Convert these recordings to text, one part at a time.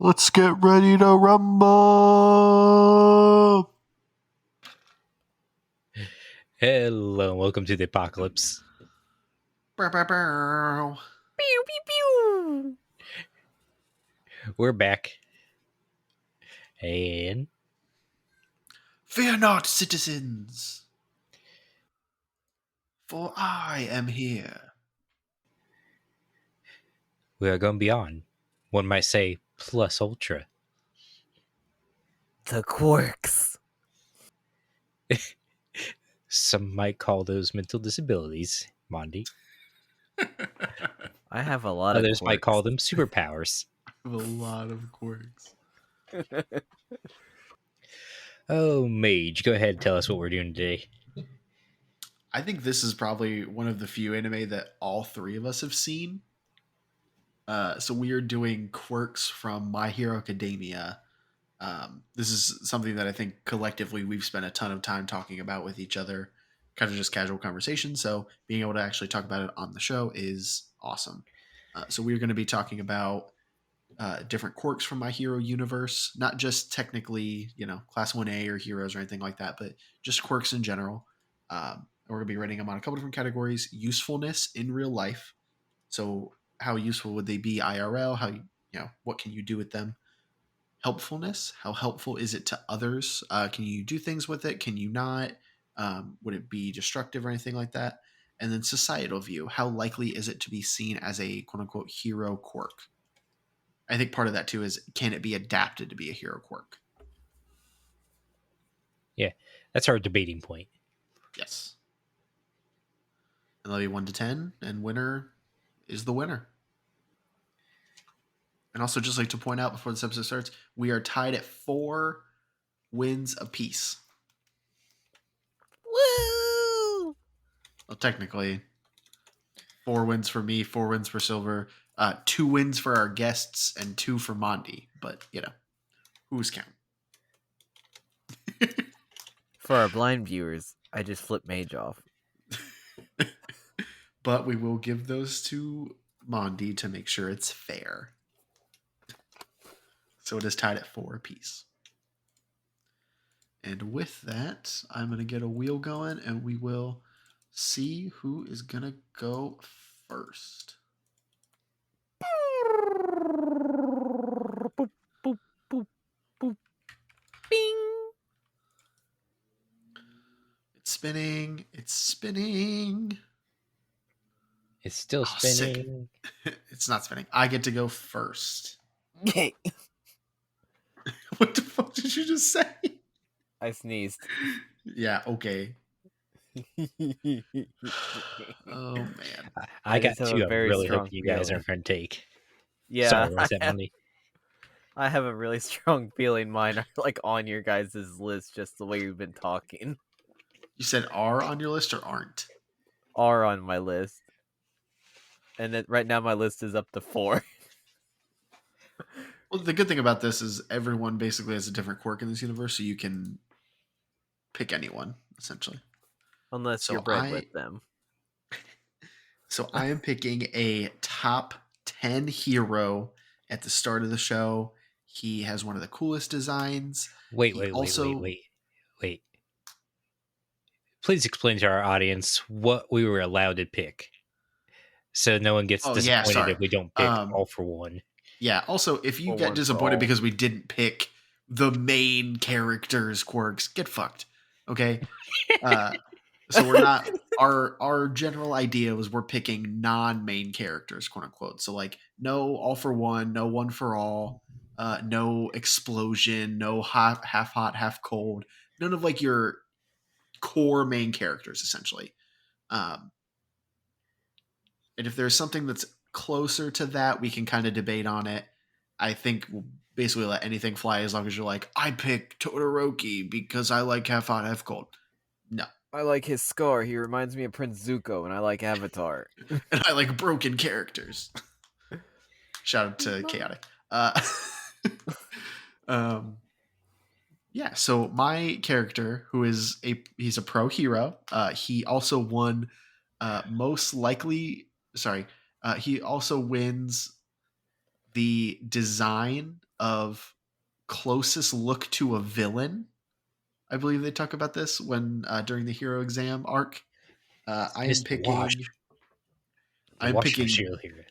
Let's get ready to rumble! Hello, welcome to the apocalypse. Bow, bow, bow. Pew, pew, pew. We're back. And Fear not, citizens, for I am here. we are going beyond. One might say plus ultra. The quirks. Some might call those mental disabilities, monDe. I have a lot Others of might quirks. call them superpowers. I have a lot of quirks. Oh, Mage, go ahead and tell us what we're doing today. I think this is probably one of the few anime that all three of us have seen. So we are doing quirks from My Hero Academia. This is something that I think collectively we've spent a ton of time talking about with each other, kind of just casual conversation. So being able to actually talk about it on the show is awesome. So we're going to be talking about different quirks from My Hero universe, not just technically, class 1A or heroes or anything like that, but just quirks in general. We're going to be rating them on a couple different categories: usefulness in real life. So how useful would they be IRL? What can you do with them? Helpfulness, how helpful is it to others? Can you do things with it? Can you not? Would it be destructive or anything like that? And then societal view, how likely is it to be seen as a quote unquote hero quirk? I think part of that too is, can it be adapted to be a hero quirk? Yeah, that's our debating point. Yes. And that'll be 1 to 10, and winner is the winner. And also, just like to point out before this episode starts, we are tied at 4 wins apiece. Woo! Well, technically, 4 wins for me, 4 wins for Silver, 2 wins for our guests, and 2 for monDe. But, who's counting? For our blind viewers, I just flipped Mage off. But we will give those to monDe to make sure it's fair. So it is tied at 4 apiece. And with that, I'm going to get a wheel going, and we will see who is going to go first. Boop, boop, boop, boop. Bing! It's spinning. It's spinning. It's still spinning. It's not spinning. I get to go first. Yay! What the fuck did you just say? I sneezed. Yeah, okay. Oh, man. I got just have 2 a I'm very really strong hoping you guys feeling. aren't going to take. Yeah, Sorry, was that money? I have a really strong feeling mine are like on your guys' list just the way you've been talking. You said are on your list or aren't? Are on my list. And then right now my list is up to 4. Well, the good thing about this is everyone basically has a different quirk in this universe, so you can pick anyone, essentially. Unless So you're bred with them. So I am picking a top 10 hero at the start of the show. He has one of the coolest designs. Wait. Please explain to our audience what we were allowed to pick, so no one gets disappointed if we don't pick all for one. Yeah, also, if you Or get one for disappointed all. because we didn't pick the main character's quirks, get fucked. Okay? So we're not our general idea was we're picking non-main characters, quote unquote. So like no all for one, no one for all, no explosion, no half hot, half cold. None of like your core main characters, essentially. And if there's something that's closer to that, we can kind of debate on it. I think we'll basically let anything fly as long as you're like, I pick Todoroki because I like half hot, half cold. No. I like his scar. He reminds me of Prince Zuko, and I like Avatar. And I like broken characters. Shout out to Chaotic. Yeah, so my character, he's a pro hero. He also won he also wins the design of closest look to a villain. I believe they talk about this when during the hero exam arc. I am Mr. Wash, picking. the I'm washing picking material here.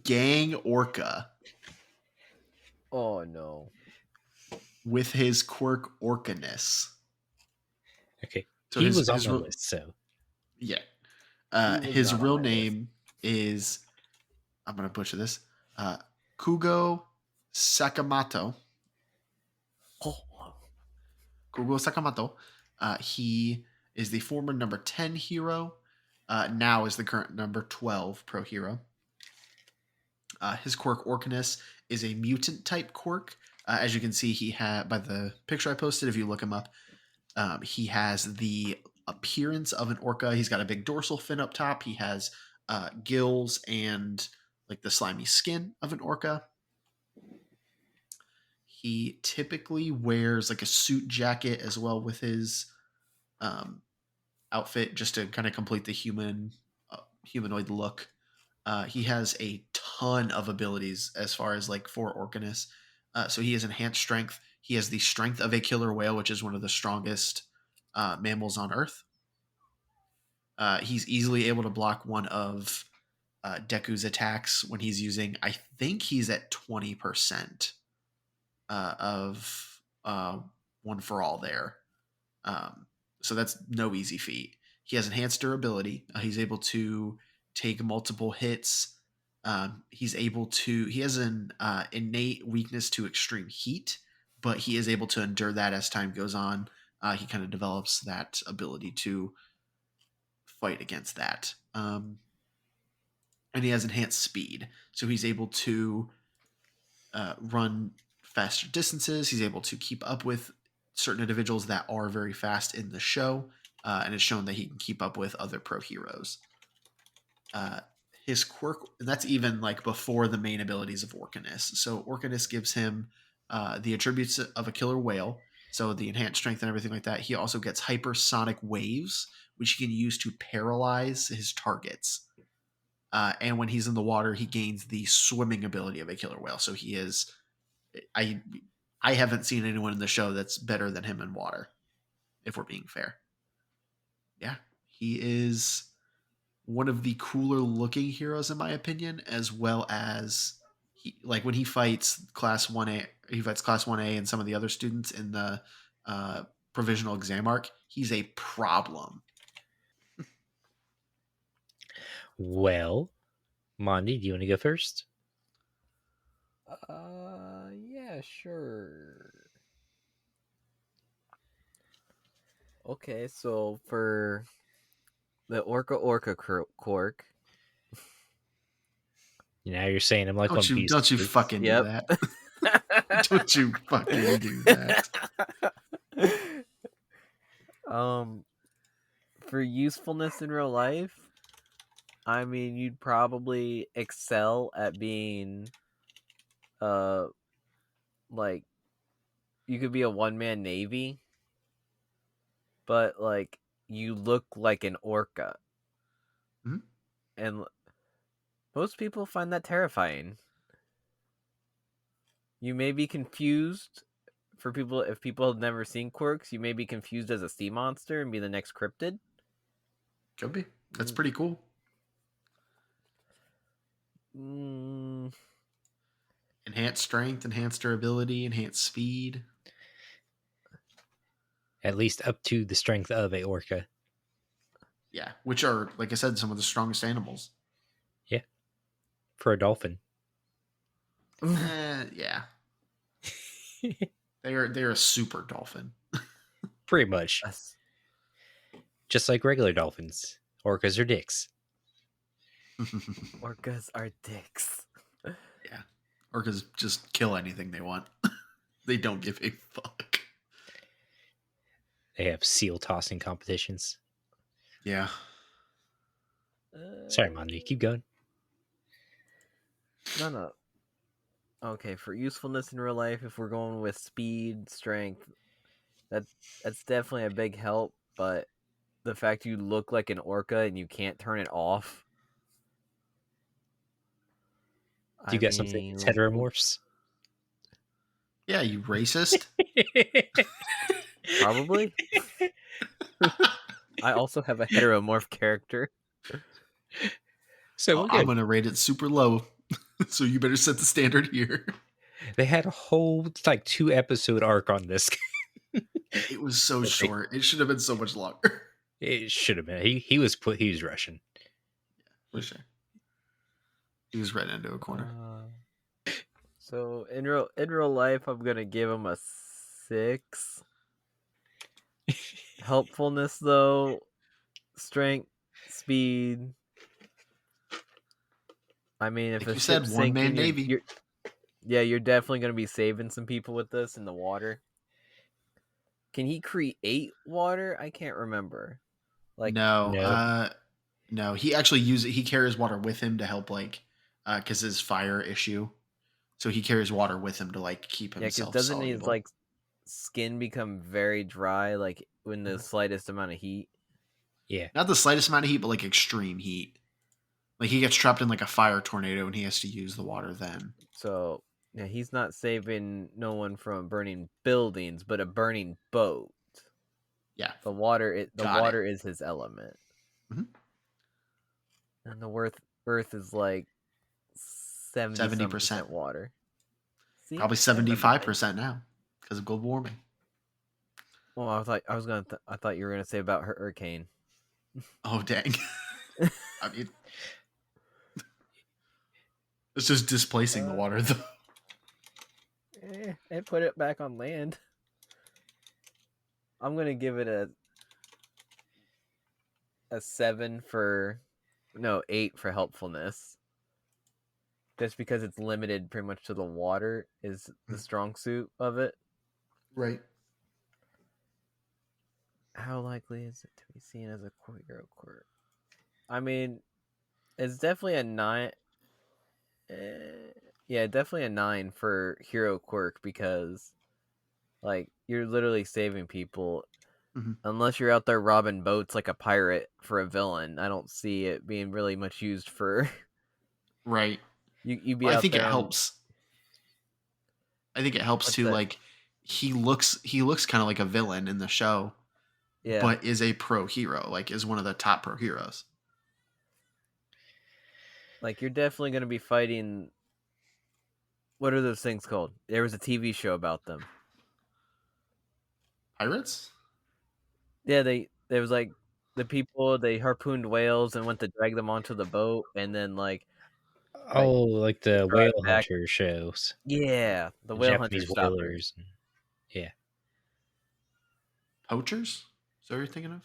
Gang Orca Oh no. with his quirk Orcaness. Okay, So he was on my real, list, so yeah. He was His not on real my list. name is, I'm gonna butcher this. Kugo Sakamoto. Oh. Kugo Sakamoto. He is the former number 10 hero. Now is the current number 12 pro hero. His quirk Orcanus is a mutant type quirk. As you can see, he had by the picture I posted. If you look him up, he has the appearance of an orca. He's got a big dorsal fin up top. He has gills and like the slimy skin of an orca. He typically wears like a suit jacket as well with his outfit, just to kind of complete the humanoid look. He has a ton of abilities as far as like for Orcanus. So he has enhanced strength. He has the strength of a killer whale, which is one of the strongest mammals on Earth. He's easily able to block one of Deku's attacks when he's using. I think he's at 20% of one for all there. So that's no easy feat. He has enhanced durability. He's able to take multiple hits. He has an innate weakness to extreme heat, but he is able to endure that as time goes on. He kind of develops that ability to fight against that. And he has enhanced speed. So he's able to run faster distances. He's able to keep up with certain individuals that are very fast in the show, and it's shown that he can keep up with other pro heroes. His quirk, and that's even like before the main abilities of Orcanus. So Orcanus gives him the attributes of a killer whale, so the enhanced strength and everything like that. He also gets hypersonic waves, which he can use to paralyze his targets. And when he's in the water, he gains the swimming ability of a killer whale. So he is, I I haven't seen anyone in the show that's better than him in water, if we're being fair. Yeah, he is one of the cooler looking heroes in my opinion, as well as like when he fights class 1A, he fights class 1A and some of the other students in the provisional exam arc, he's a problem. Well, monDe, do you want to go first? Yeah, sure. Okay, so for the Orca Quirk. Now you're saying I'm like One Piece. Don't you fucking do that. Don't you fucking do that. For usefulness in real life, I mean, you'd probably excel at being, like, you could be a one-man navy, but, like, you look like an orca. Mm-hmm. And most people find that terrifying. You may be confused, if people have never seen quirks, you may be confused as a sea monster and be the next cryptid. Could be. That's pretty cool. Enhanced strength, enhanced durability, enhanced speed. At least up to the strength of a orca. Yeah, which are, like I said, some of the strongest animals. Yeah, for a dolphin. Yeah. They're a super dolphin. Pretty much. Yes. Just like regular dolphins. Orcas are dicks. Orcas are dicks. Yeah. Orcas just kill anything they want. They don't give a fuck. They have seal tossing competitions. Yeah. Sorry, monDe. Keep going. No. Okay, for usefulness in real life, if we're going with speed, strength, that's definitely a big help, but the fact you look like an orca and you can't turn it off. Do you got something against heteromorphs? Yeah, you racist. Probably. I also have a heteromorph character. So I'm going to rate it super low. So you better set the standard here. They had a whole 2-episode arc on this. It was so short. It should have been so much longer. It should have been. He was Russian. Yeah, for sure. He was right into a corner. So in real life, I'm gonna give him a 6. Helpfulness though, strength, speed. I mean, if like a ship's sinking, Navy. You're definitely gonna be saving some people with this in the water. Can he create water? I can't remember. No. He actually he carries water with him to help, because his fire issue. So he carries water with him to keep himself. Yeah, because doesn't soluble. his skin become very dry when the slightest amount of heat? Yeah, not the slightest amount of heat, but extreme heat. He gets trapped in a fire tornado and he has to use the water then. So yeah, he's not saving no one from burning buildings, but a burning boat. Yeah, the water is his element. Mm-hmm. And the Earth is 70% water. See? Probably 75% now because of global warming. Well, I thought you were gonna say about hurricane. Oh dang! I mean, it's just displacing the water though. And put it back on land. I'm gonna give it a 7 for 8 for helpfulness. Just because it's limited pretty much to the water is the strong suit of it. Right. How likely is it to be seen as a hero quirk? I mean, it's definitely a 9. Yeah, definitely a 9 for hero quirk because, you're literally saving people. Mm-hmm. Unless you're out there robbing boats like a pirate for a villain, I don't see it being really much used for. Right. You be out there. I think it helps. I think it helps too. He looks kind of like a villain in the show, but is a pro hero. Is one of the top pro heroes. You're definitely going to be fighting. What are those things called? There was a TV show about them. Pirates? Yeah, there was the people, they harpooned whales and went to drag them onto the boat, and then the whale hunter shows. Yeah, the whale hunter whalers. Yeah. Poachers? Is that what you're thinking of?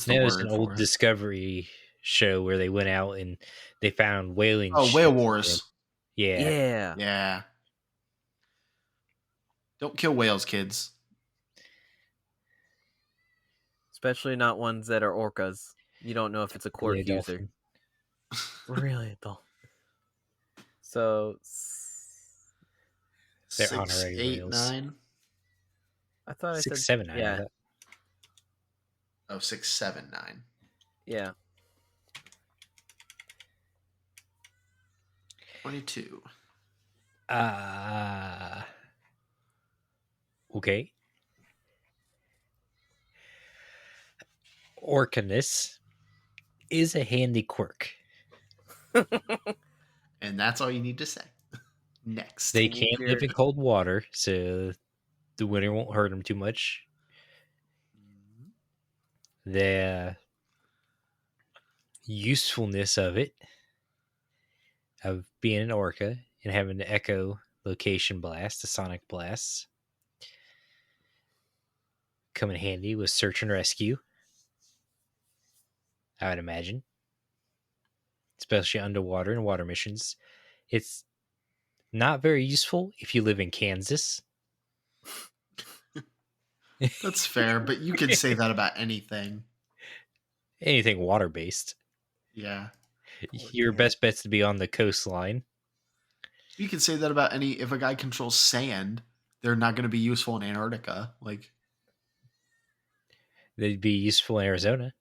There's an old Discovery show where they went out and they found whaling ships. Whale Wars. Yeah. Don't kill whales, kids. Especially not ones that are orcas. You don't know if it's a quirk user. Really, though. So they're honorary 8, whales. 9. I thought 6, I said 7, 9. Yeah. Oh, 6, 7, 9. Yeah. 22. Okay. Orcanus is a handy quirk. And that's all you need to say. Next. They can't live in cold water, so the winter won't hurt them too much. The usefulness of being an orca and having the echo location blast, the sonic blasts, come in handy with search and rescue, I would imagine, especially underwater and water missions. It's not very useful if you live in Kansas. That's fair, but you can say that about anything. Anything water-based. Yeah. Your best bet's to be on the coastline. You can say that about if a guy controls sand, they're not going to be useful in Antarctica. They'd be useful in Arizona.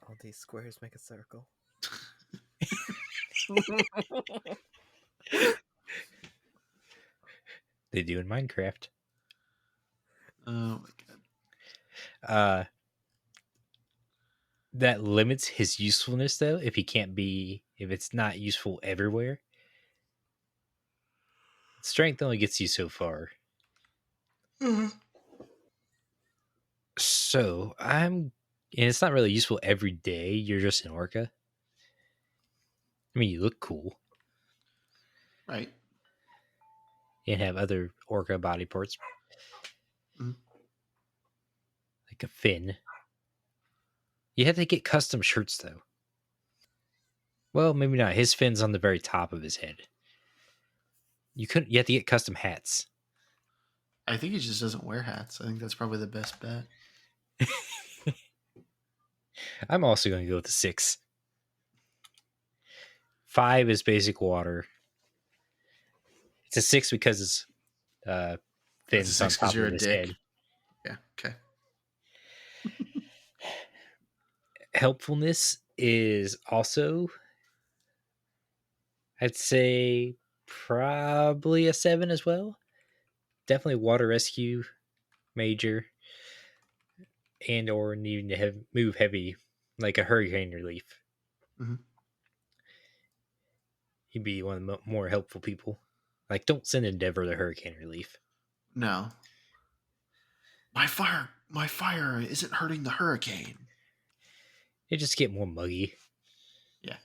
All these squares make a circle. They do in Minecraft. Oh my god. That limits his usefulness though, if it's not useful everywhere. Strength only gets you so far. Mm-hmm. So and it's not really useful every day. You're just an orca. I mean, you look cool. Right. And have other orca body parts. Mm-hmm. Like a fin. You have to get custom shirts though. Well, maybe not. His fin's on the very top of his head. You have to get custom hats. I think he just doesn't wear hats. I think that's probably the best bet. I'm also going to go with the 6. 5 is basic water. It's a 6 because it's That's a fins on 6 because top you're of a his dick. head. Yeah. Okay. Helpfulness is also, I'd say, probably a 7 as well. Definitely water rescue, major, and or needing to move heavy, like a hurricane relief. Mm-hmm. He'd be one of the more helpful people. Like, don't send Endeavor to hurricane relief. No. My fire isn't hurting the hurricane. It just get more muggy. Yeah.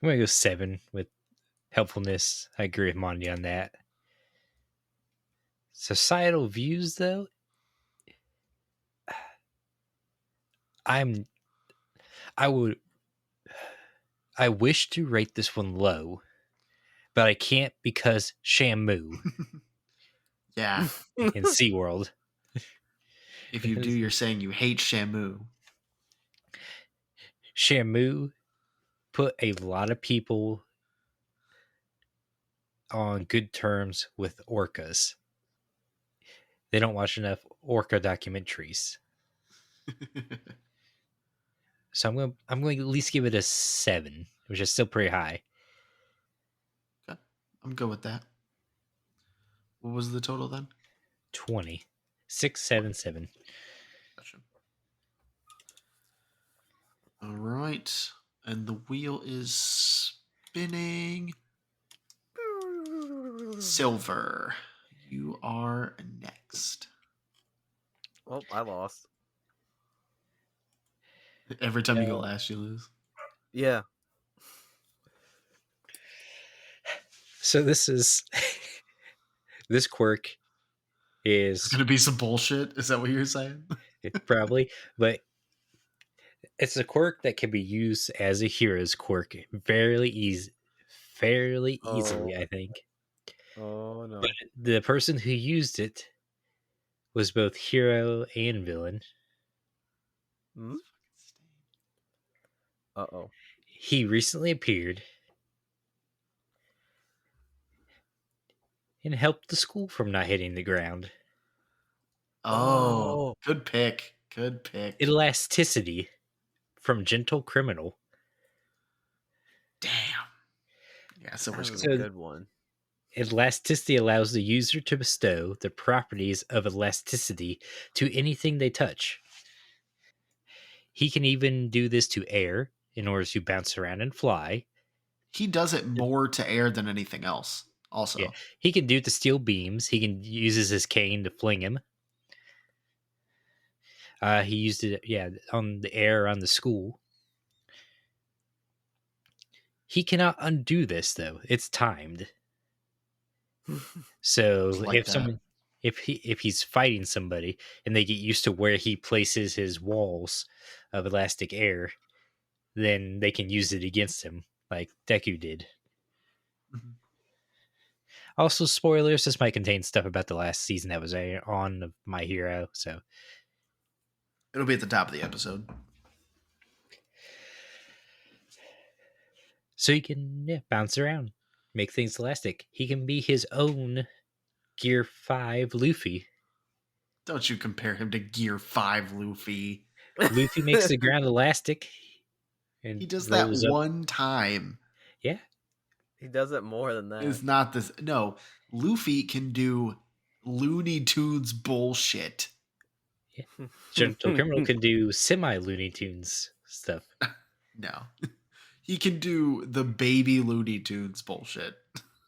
I'm gonna go 7 with helpfulness. I agree with monDe on that. Societal views, though, I would, I wish to rate this one low, but I can't because Shamu Yeah. in SeaWorld. If you do, you're saying you hate Shamu. Shamu put a lot of people on good terms with orcas. They don't watch enough orca documentaries. So I'm going to at least give it a 7, which is still pretty high. Okay. I'm good with that. What was the total then? 20. 6, 7, 7. Gotcha. All right. And the wheel is spinning. Silver. You are next. Oh, I lost. Every time you go last, you lose. Yeah. So this is this quirk It's is gonna be some bullshit. Is that what you're saying? probably, but it's a quirk that can be used as a hero's quirk fairly easily, I think. Oh But no. the person who used it was both hero and villain. Hmm? Uh-oh. He recently appeared and helped the school from not hitting the ground. Oh, Oh. good pick. Good pick. Elasticity from Gentle Criminal. Damn. Yeah, Silver's That was good. a So good one. elasticity allows the user to bestow the properties of elasticity to anything they touch. He can even do this to air in order to bounce around and fly. He does it more to air than anything else. Yeah, Also, he can do it to steel beams. He can uses his cane to fling him. He used it, on the air around the school. He cannot undo this though; it's timed. it's So like that. if he's fighting somebody and they get used to where he places his walls of elastic air, then they can use it against him, like Deku did. Mhm. Also, spoilers: this might contain stuff about the last season that was on of My Hero, so It'll be at the top of the episode. he can bounce around, make things elastic. He can be his own Gear 5 Luffy. Don't you compare him to Gear 5 Luffy. Luffy makes the ground elastic. and He does that rose up. one time. Yeah, He does it more than that. It's not this. No, Luffy can do Looney Tunes bullshit. Gentle Criminal can do semi Looney Tunes stuff. No, he can do the baby Looney Tunes bullshit.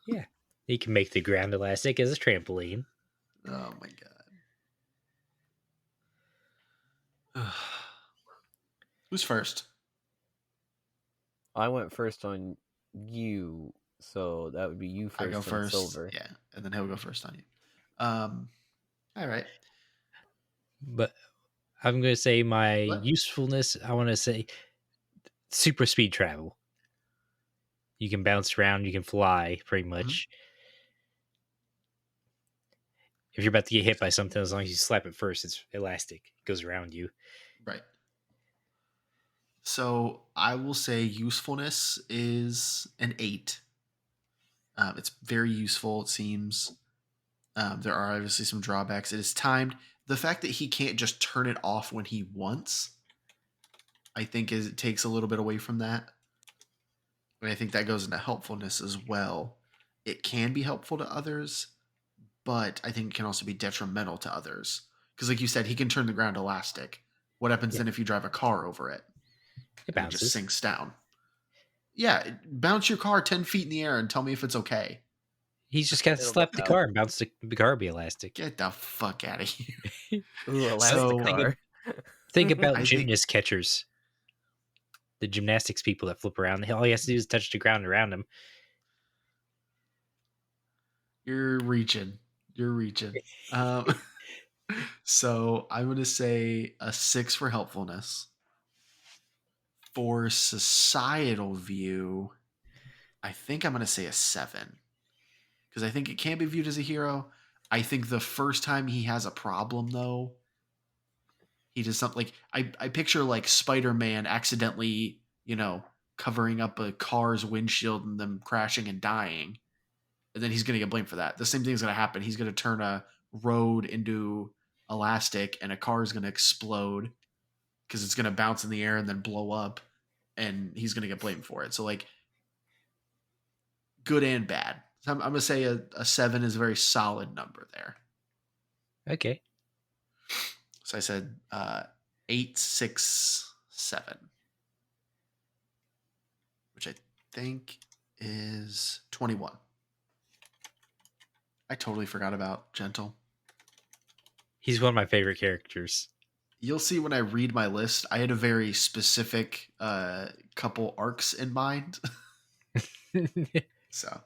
Yeah, he can make the ground elastic as a trampoline. Oh my god. Who's first? I went first on you, so that would be you I go first on first. silver. Yeah, and then he'll go first on you. All right. But I'm going to say my What? usefulness, I want to say super speed travel. You can bounce around, you can fly pretty much. If you're about to get hit by something, as long as you slap it first, it's elastic. It goes around you. Right. So I will say usefulness is an 8. It's very useful, it seems. There are obviously some drawbacks. It is timed. The fact that he can't just turn it off when he wants, I think it takes a little bit away from that. And I think that goes into helpfulness as well. It can be helpful to others, but I think it can also be detrimental to others. Because, like you said, he can turn the ground elastic. What happens Yeah. then if you drive a car over it? It And it just bounces. sinks down. Yeah, bounce your car 10 feet in the air and tell me if it's okay. He's just got to It'll slap the bounce. car and bounce the car be elastic. Get the fuck out of here. Ooh, So- elastic car. Think about I think- gymnast catchers. The gymnastics people that flip around. All he has to do is touch the ground around him. You're reaching. You're reaching. Um, so I'm going to say a 6 for helpfulness. For societal view, I think I'm going to say a 7. Because I think it can be viewed as a hero. I think the first time he has a problem, though, he does something like I picture like Spider-Man accidentally, covering up a car's windshield and them crashing and dying. And then he's going to get blamed for that. The same thing is going to happen. He's going to turn a road into elastic and a car is going to explode because it's going to bounce in the air and then blow up and he's going to get blamed for it. So, like, good and bad. So I'm going to say a 7 is a very solid number there. Okay. So I said 8, 6, 7, which I think is 21. I totally forgot about Gentle. He's one of my favorite characters. You'll see when I read my list, I had a very specific couple arcs in mind. So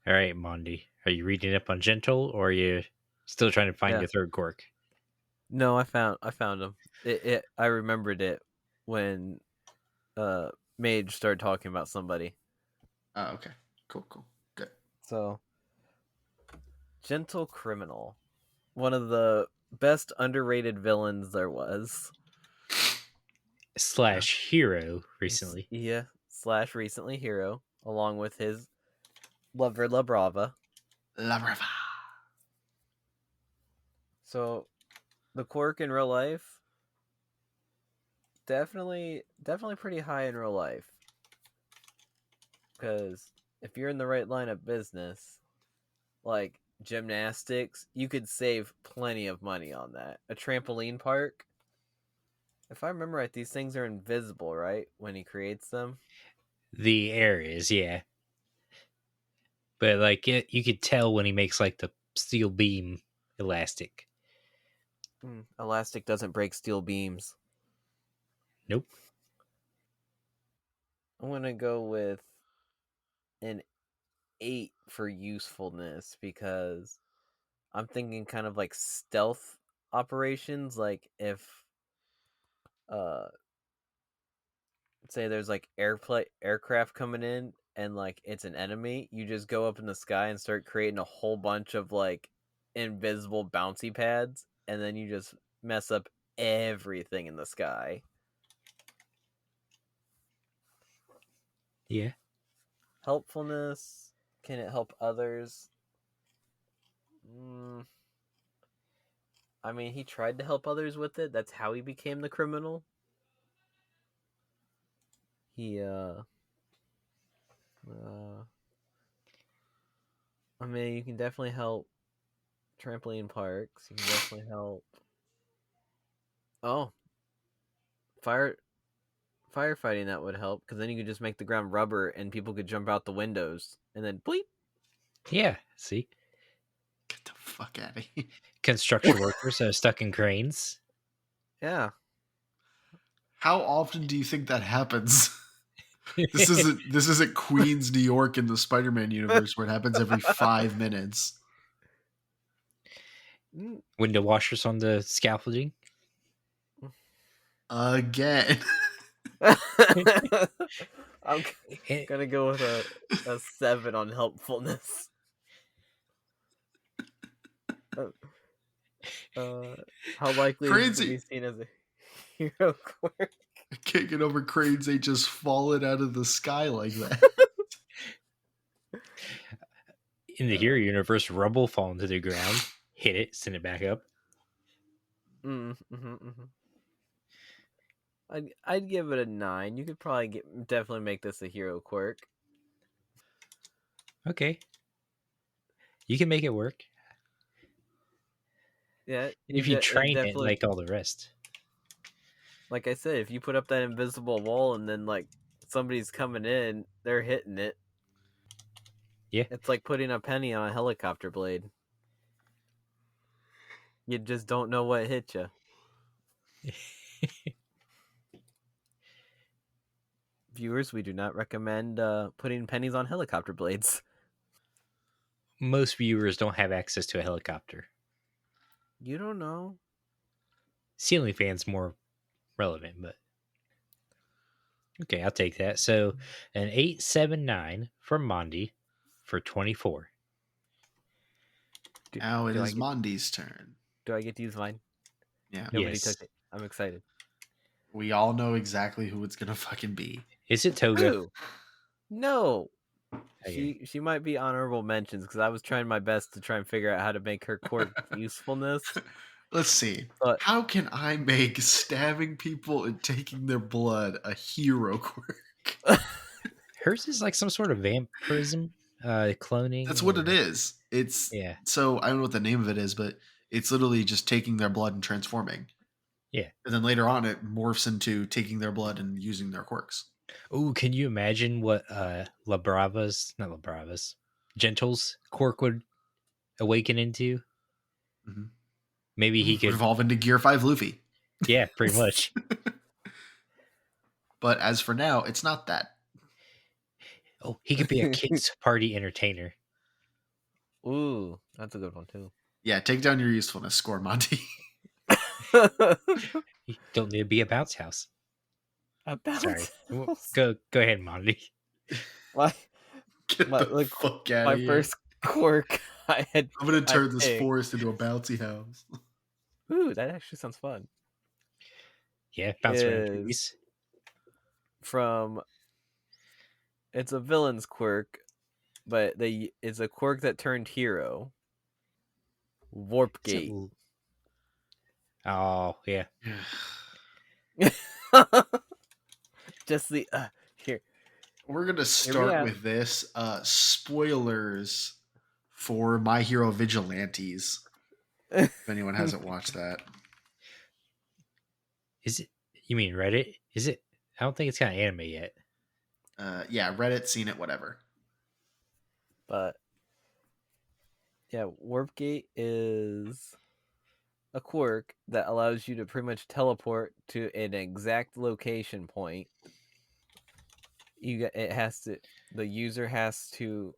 All right, monDe. Are you reading up on Gentle or are you still trying to find Yeah. your third quirk? No, I found him. I remembered it when Mage started talking about somebody. okay. Cool. Good. So, Gentle Criminal, one of the best underrated villains there was. / hero recently. Yeah, / recently hero, along with his lover La Brava. La Brava. So, the quirk in real life, definitely pretty high in real life. Because if you're in the right line of business, like gymnastics, you could save plenty of money on that. A trampoline park, if I remember right, these things are invisible, right? When he creates them. The air is, yeah. But like you could tell when he makes like the steel beam elastic. Elastic doesn't break steel beams. Nope. I'm gonna go with an 8 for usefulness because I'm thinking kind of like stealth operations. Like if uh say there's like aircraft coming in and like it's an enemy, you just go up in the sky and start creating a whole bunch of like invisible bouncy pads, and then you just mess up everything in the sky. Yeah. Helpfulness, can it help others? I mean, he tried to help others with it. That's how he became the criminal. he I mean, you can definitely help trampoline parks. You can definitely help. Oh, fire firefighting, that would help, because then you could just make the ground rubber and people could jump out the windows and then bleep. Yeah, see? Get the fuck out of here. Construction workers stuck in cranes. Yeah. How often do you think that happens? This isn't Queens, New York in the Spider-Man universe where it happens every 5 minutes. Window washers on the scaffolding. Again. I'm gonna go with a 7 on helpfulness. How likely is it to be seen as a hero quirk? I can't get over cranes. They just falling out of the sky like that. In the hero universe, rubble fall into the ground, hit it, send it back up. I'd give it a 9. You could probably definitely make this a hero quirk. Okay. You can make it work. Yeah. If you train it like all the rest. Like I said, if you put up that invisible wall and then like somebody's coming in, they're hitting it. Yeah. It's like putting a penny on a helicopter blade. You just don't know what hit you. Viewers, we do not recommend putting pennies on helicopter blades. Most viewers don't have access to a helicopter. You don't know. Ceiling fan's more relevant, but okay, I'll take that. So an 879 from monDe for 24. Now it is monDe's turn. Do I get to use mine? Yeah. Nobody took it. I'm excited. We all know exactly who it's gonna fucking be. Is it Toga? Ooh. No. Okay. She might be honorable mentions because I was trying my best to try and figure out how to make her quirk usefulness. Let's see. But how can I make stabbing people and taking their blood a hero quirk? Hers is like some sort of vampirism, cloning. That's what it is. It's So I don't know what the name of it is, but it's literally just taking their blood and transforming. Yeah. And then later on it morphs into taking their blood and using their quirks. Oh, can you imagine what Gentle's quirk would awaken into? Mm-hmm. Maybe he could evolve into Gear 5 Luffy. Yeah, pretty much. But as for now, it's not that. Oh, he could be a kids' party entertainer. Ooh, that's a good one too. Yeah, take down your usefulness score, monDe. You don't need to be a bounce house. A bounce Sorry. house? Go ahead, monDe. Get the fuck out my of here. first quirk I had. I'm gonna turn this forest into a bouncy house. Ooh, that actually sounds fun. Yeah, bounce around trees. It's a villain's quirk, but it's a quirk that turned hero. Warp Gate. Oh, yeah. Just the here. We're gonna start with this. Spoilers for My Hero Vigilantes. If anyone hasn't watched that. Is it? You mean Reddit? Is it? I don't think it's got anime yet. Yeah, Reddit, seen it, whatever. But yeah, Warp Gate is a quirk that allows you to pretty much teleport to an exact location point. The user has to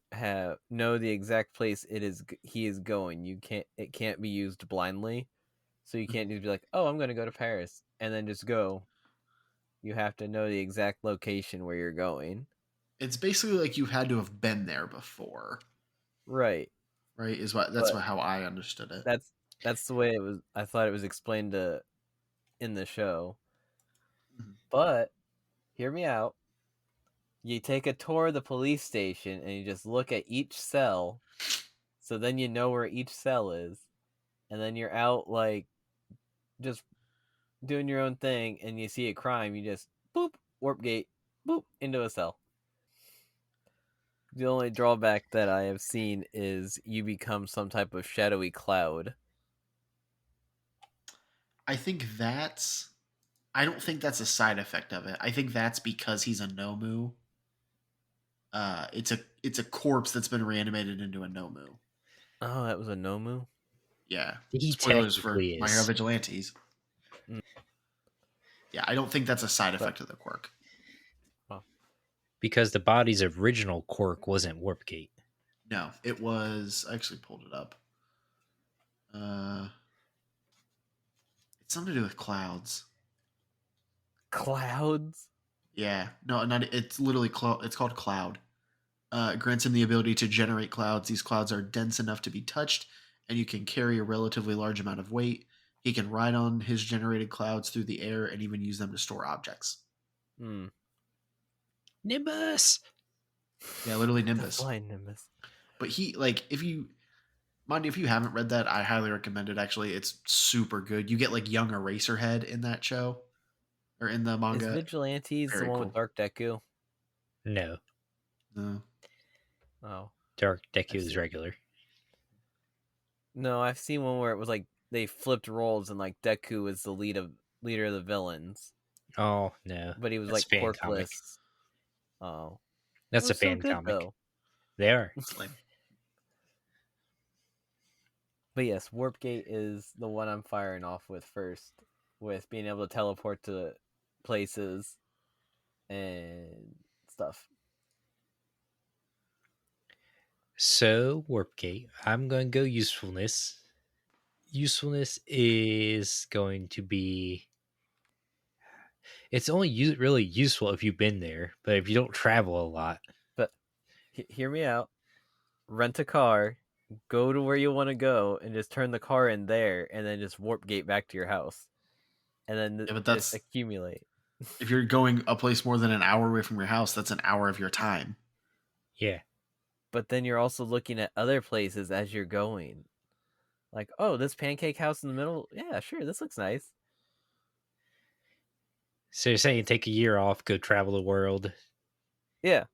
know the exact place he is going. It can't be used blindly. So you can't just be like, "Oh, I'm going to go to Paris," and then just go. You have to know the exact location where you're going. It's basically like you had to have been there before. Right. Right? How I understood it. That's the way it was. I thought it was explained in the show. Mm-hmm. But hear me out. You take a tour of the police station and you just look at each cell. So then you know where each cell is. And then you're out like just doing your own thing and you see a crime, you just boop, warp gate. boop, into a cell. The only drawback that I have seen is you become some type of shadowy cloud. I think that's. I don't think that's a side effect of it. I think that's because he's a Nomu. It's a corpse that's been reanimated into a Nomu. Oh, that was a Nomu? Yeah. He Spoilers for technically My Hero is, Vigilantes. Mm. Yeah, I don't think that's a side But effect of the quirk. well, because the body's original quirk wasn't warp gate. No, it was. I actually pulled it up. Uh, it's something to do with clouds. clouds? Yeah, no, not. It's literally it's called cloud. It grants him the ability to generate clouds. These clouds are dense enough to be touched, and you can carry a relatively large amount of weight. He can ride on his generated clouds through the air and even use them to store objects. Hmm. Nimbus! Yeah, literally The Nimbus. flying Nimbus. But he like if you monDe, if you haven't read that, I highly recommend it. Actually, it's super good. You get like young Eraserhead in that show or in the Is manga. Vigilantes the Very one with cool. Dark Deku? No, No. Oh, Dark I've Deku is seen. regular. No, I've seen one where it was like they flipped roles and like Deku was the leader of the villains, Oh, no. but he was That's like a fan comic. quirkless. Oh, it That's a was so fan good comic. though. They are. It's lame. But yes, Warpgate is the one I'm firing off with first, with being able to teleport to places and stuff. So, warp gate. I'm going to go usefulness. Usefulness is going to be. It's only really useful if you've been there, but if you don't travel a lot. But hear me out. Rent a car, go to where you want to go, and just turn the car in there, and then just warp gate back to your house, and then Yeah, but just that's accumulate. if you're going a place more than an hour away from your house, that's an hour of your time. Yeah. But then you're also looking at other places as you're going. Like, oh, this pancake house in the middle. Yeah, sure, this looks nice. So you're saying take a year off, go travel the world, Yeah,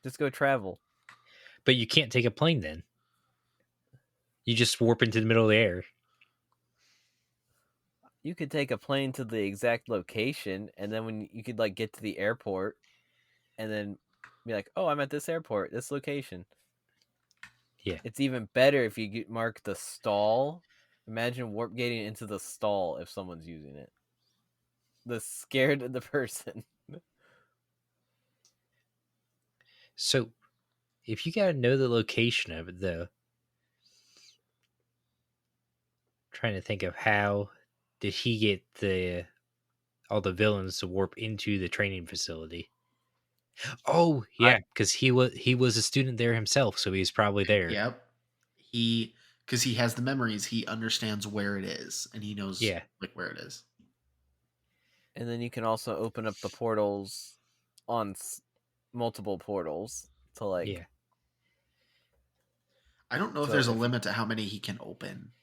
just go travel. but you can't take a plane then. You just warp into the middle of the air. You could take a plane to the exact location, and then when you could like get to the airport, and then be like, oh, I'm at this airport, this location. Yeah. It's even better if you mark the stall. Imagine warp gating into the stall if someone's using it. The scared of the person. So if you gotta know the location of it though, trying to think of how did he get the all the villains to warp into the training facility. Oh I yeah, because he was a student there himself, so he's probably there. Yep. He because he has the memories, he understands where it is and he knows Yeah, like where it is. and then you can also open up the portals on multiple portals to like. yeah. I don't know if So there's a if limit to how many he can open.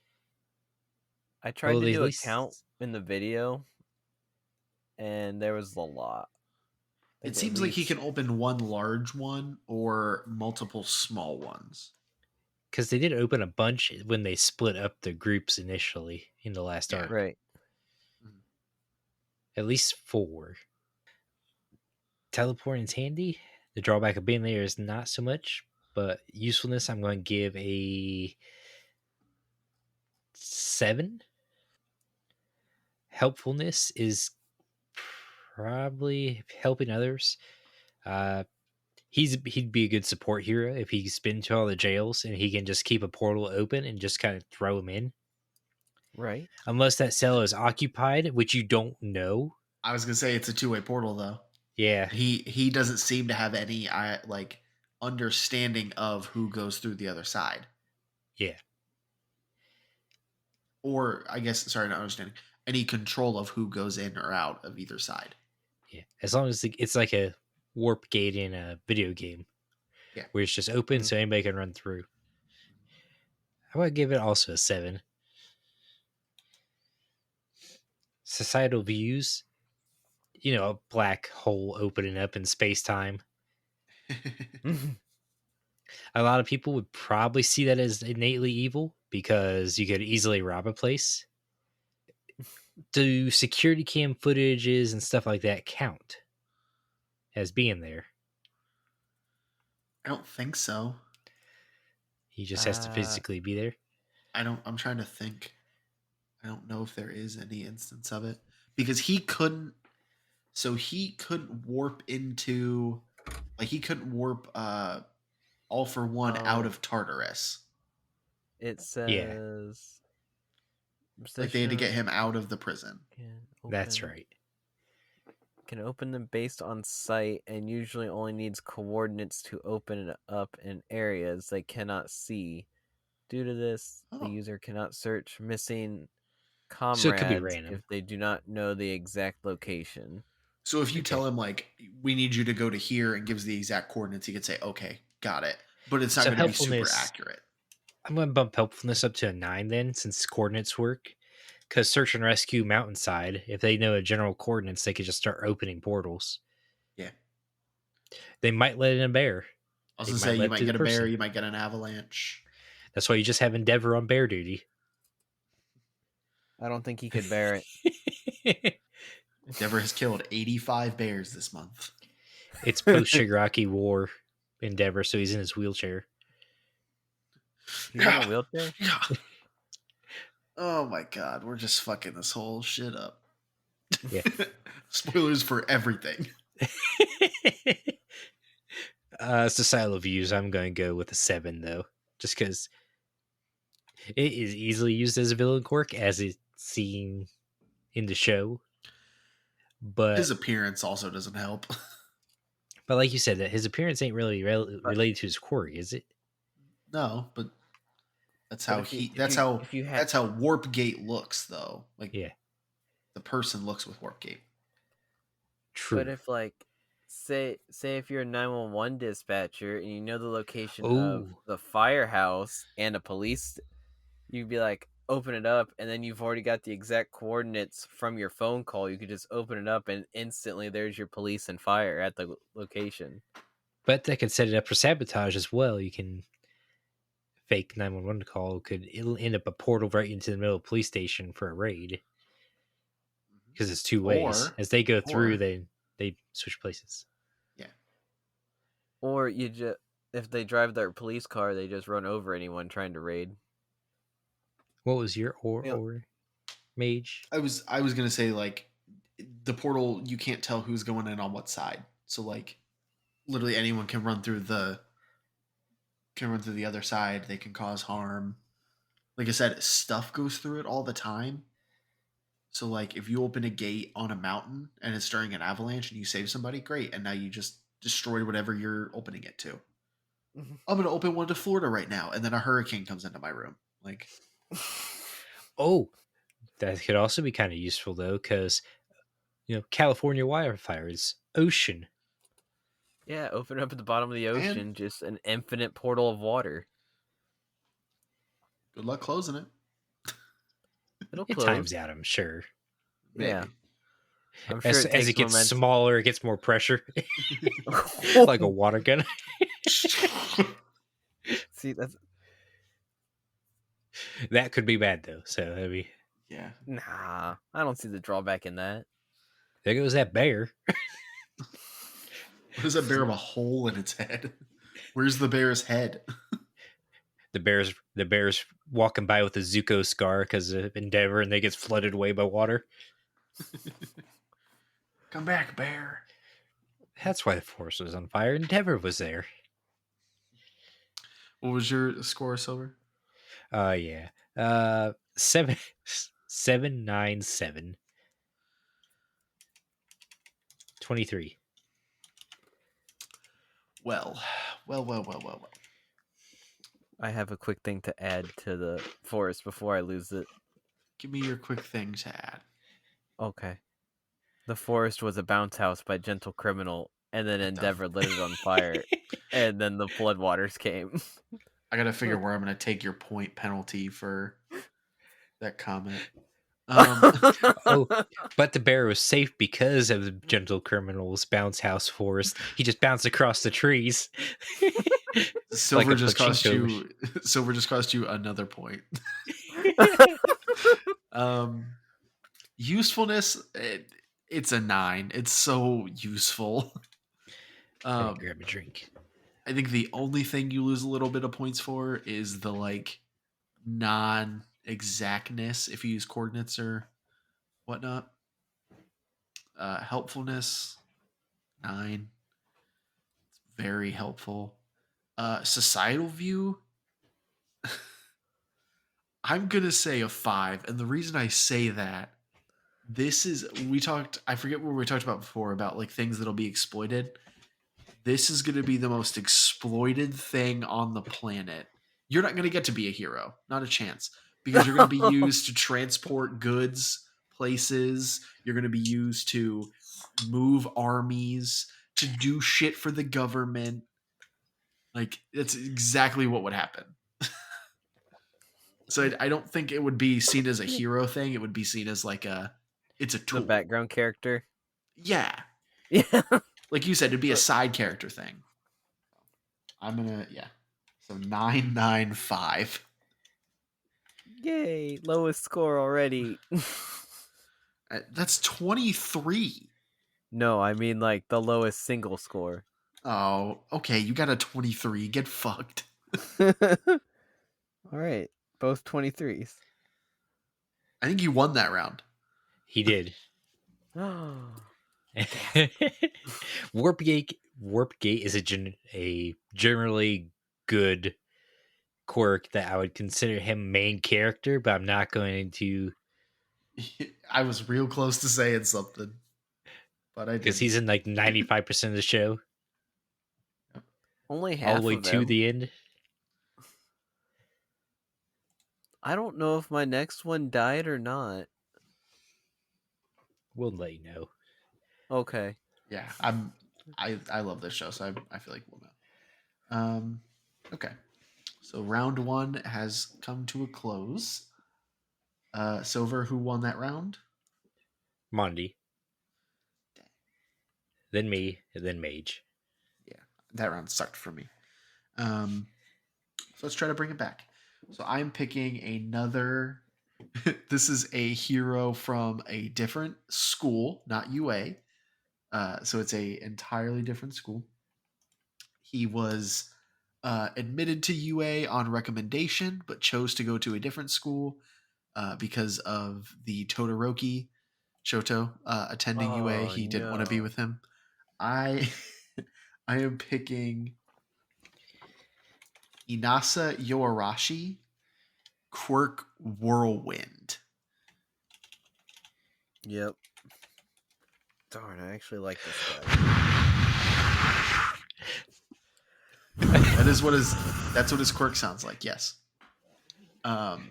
I tried Well, to they at do a count least in the video, and there was a lot. I It think at seems like he least can open one large one or multiple small ones. because they did open a bunch when they split up the groups initially in the last Yeah. arc. right. Mhm. At least 4. Teleporting's handy. The drawback of being there is not so much, but usefulness I'm going to give a 7. Helpfulness is probably helping others. Uh, he'd be a good support hero if he's been to all the jails and he can just keep a portal open and just kind of throw him in. Right. Unless that cell is occupied, which you don't know. I was gonna say it's a two-way portal though. Yeah, He doesn't seem to have any like understanding of who goes through the other side. yeah, Or I guess sorry, not understanding. Any control of who goes in or out of either side. yeah. As long as it's like a warp gate in a video game Yeah. where it's just open Mhm. so anybody can run through. I would give it also a 7. Societal views. a black hole opening up in space time. A lot of people would probably see that as innately evil because you could easily rob a place. Do security cam footages and stuff like that count as being there? I don't think so. He just has to physically be there. I'm trying to think. I don't know if there is any instance of it because he couldn't. So he couldn't warp into, like he couldn't warp All for One out Oh, of Tartarus. it Yeah, says Like they had to get position him out of the prison. that's right. Can open them based on sight and usually only needs coordinates to open it up in areas they cannot see. Due to this, the Oh, user cannot search missing So it could be comrades random. if they do not know the exact location. so if you Okay. tell him like we need you to go to here and gives the exact coordinates, he could say, "Okay, got it." But it's not So going to be super helpfulness, accurate. I'm going to bump helpfulness up to a 9 then, since coordinates work. Because search and rescue mountainside, if they know a general coordinates, they could just start opening portals. Yeah. They might let in a bear. I was They gonna might say you let might through the get a bear, person. you might get an avalanche. That's why you just have Endeavor on bear duty. I don't think he could bear it. Endeavor has killed 85 bears this month. It's post Shigaraki War Endeavor, so he's in his wheelchair. He's in a wheelchair? Oh my god, we're just fucking this whole shit up. Yeah. Spoilers for everything. Societal views, I'm going to go with a 7 though, just because it is easily used as a villain quirk as it's seen in the show. But His appearance also doesn't help. like you said, that his appearance ain't really related to his quirk, is it? No, but that's But how if you had that's how Warp Gate looks though. Like Yeah, the person looks with Warp Gate. true. but if like say if you're a 911 dispatcher and you know the location of Oh, the firehouse and a police, you'd be like open it up, and then you've already got the exact coordinates from your phone call. You could just open it up and instantly there's your police and fire at the location. but that could set it up for sabotage as well. You can fake 911 call, it'll end up a portal right into the middle of a police station for a raid because it's two ways. As they go through, or they switch places. yeah. Or you just if they drive their police car, they just run over anyone trying to raid. What was your You know, or Mage? I was gonna say like the portal you can't tell who's going in on what side. So like literally anyone can run through the other side, they can cause harm. Like I said, stuff goes through it all the time. So like if you open a gate on a mountain and it's during an avalanche and you save somebody, great. And now you just destroyed whatever you're opening it to. I'm gonna open one to Florida right now, and then a hurricane comes into my room. Like Oh, that could also be kind of useful though, because California wildfires, ocean. yeah, open up at the bottom of the and ocean, just an infinite portal of water. good luck closing it. It'll It close. times out, I'm sure. Maybe. Yeah. I'm sure it As takes it gets momentum. smaller, it gets more pressure, like a water gun. See, that's That could be bad though. So maybe Yeah. nah. I don't see the drawback in that. there goes that bear. What does that bear have a hole in its head? Where's the bear's head? The bear's walking by with a Zuko scar because of Endeavor, and they gets flooded away by water. Come back, bear. That's why the forest was on fire. Endeavor was there. What was your score, Silver? Yeah. 797. 23. Well. I have a quick thing to add to the forest before I lose it. Give me your quick thing to add. Okay. The forest was a bounce house by Gentle Criminal, and then Endeavor lit it on fire, and then the floodwaters came. I gotta figure where I'm gonna take your point penalty for that comment. Um, Oh, but the bear was safe because of the gentle criminal's bounce house forest. He just bounced across the trees like Silver a just cost pachinko you. Silver just cost you another point. Um, usefulness. It's a 9. It's so useful. Let me Um, grab a drink. I think the only thing you lose a little bit of points for is the non exactness if you use coordinates or whatnot. Helpfulness 9, very helpful. Societal view, I'm gonna say a 5, and the reason I say that, this is we talked. I forget what we talked about before about things that'll be exploited. This is gonna be the most exploited thing on the planet. You're not gonna get to be a hero, not a chance, because you're gonna be used to transport goods places. You're gonna be used to move armies, to do shit for the government. That's exactly what would happen. So I don't think it would be seen as a hero thing. It would be seen as it's a The tool. background character. Yeah, Yeah. like you said, it'd be a side character thing. I'm gonna So 995. Yay, lowest score already. That's 23. No, I mean like the lowest single score. Oh, okay. You got a 23. Get fucked. All right, both 23s. I think you won that round. He did. Warp Gate is a generally good quirk that I would consider him main character, but I'm not going to I was real close to saying something, but I because didn't. he's in like 95% of the show, Only all the half way of to them. the end. I don't know if my next one died or not. We'll let you know. Okay. Yeah, I love this show, so I feel like we'll know. Okay. So round 1 has come to a close. Silver, who won that round? monDe, then me, and then Mage. Yeah, that round sucked for me. So let's try to bring it back. So I'm picking another. This is a hero from a different school, not UA. So it's a entirely different school. He was admitted to UA on recommendation, but chose to go to a different school because of the Todoroki Shoto attending UA. Oh He didn't want to be no. with him. I I am picking Inasa Yoarashi, Quirk Whirlwind. Yep. Darn, I actually like this guy. That's what his quirk sounds like. Yes. Um.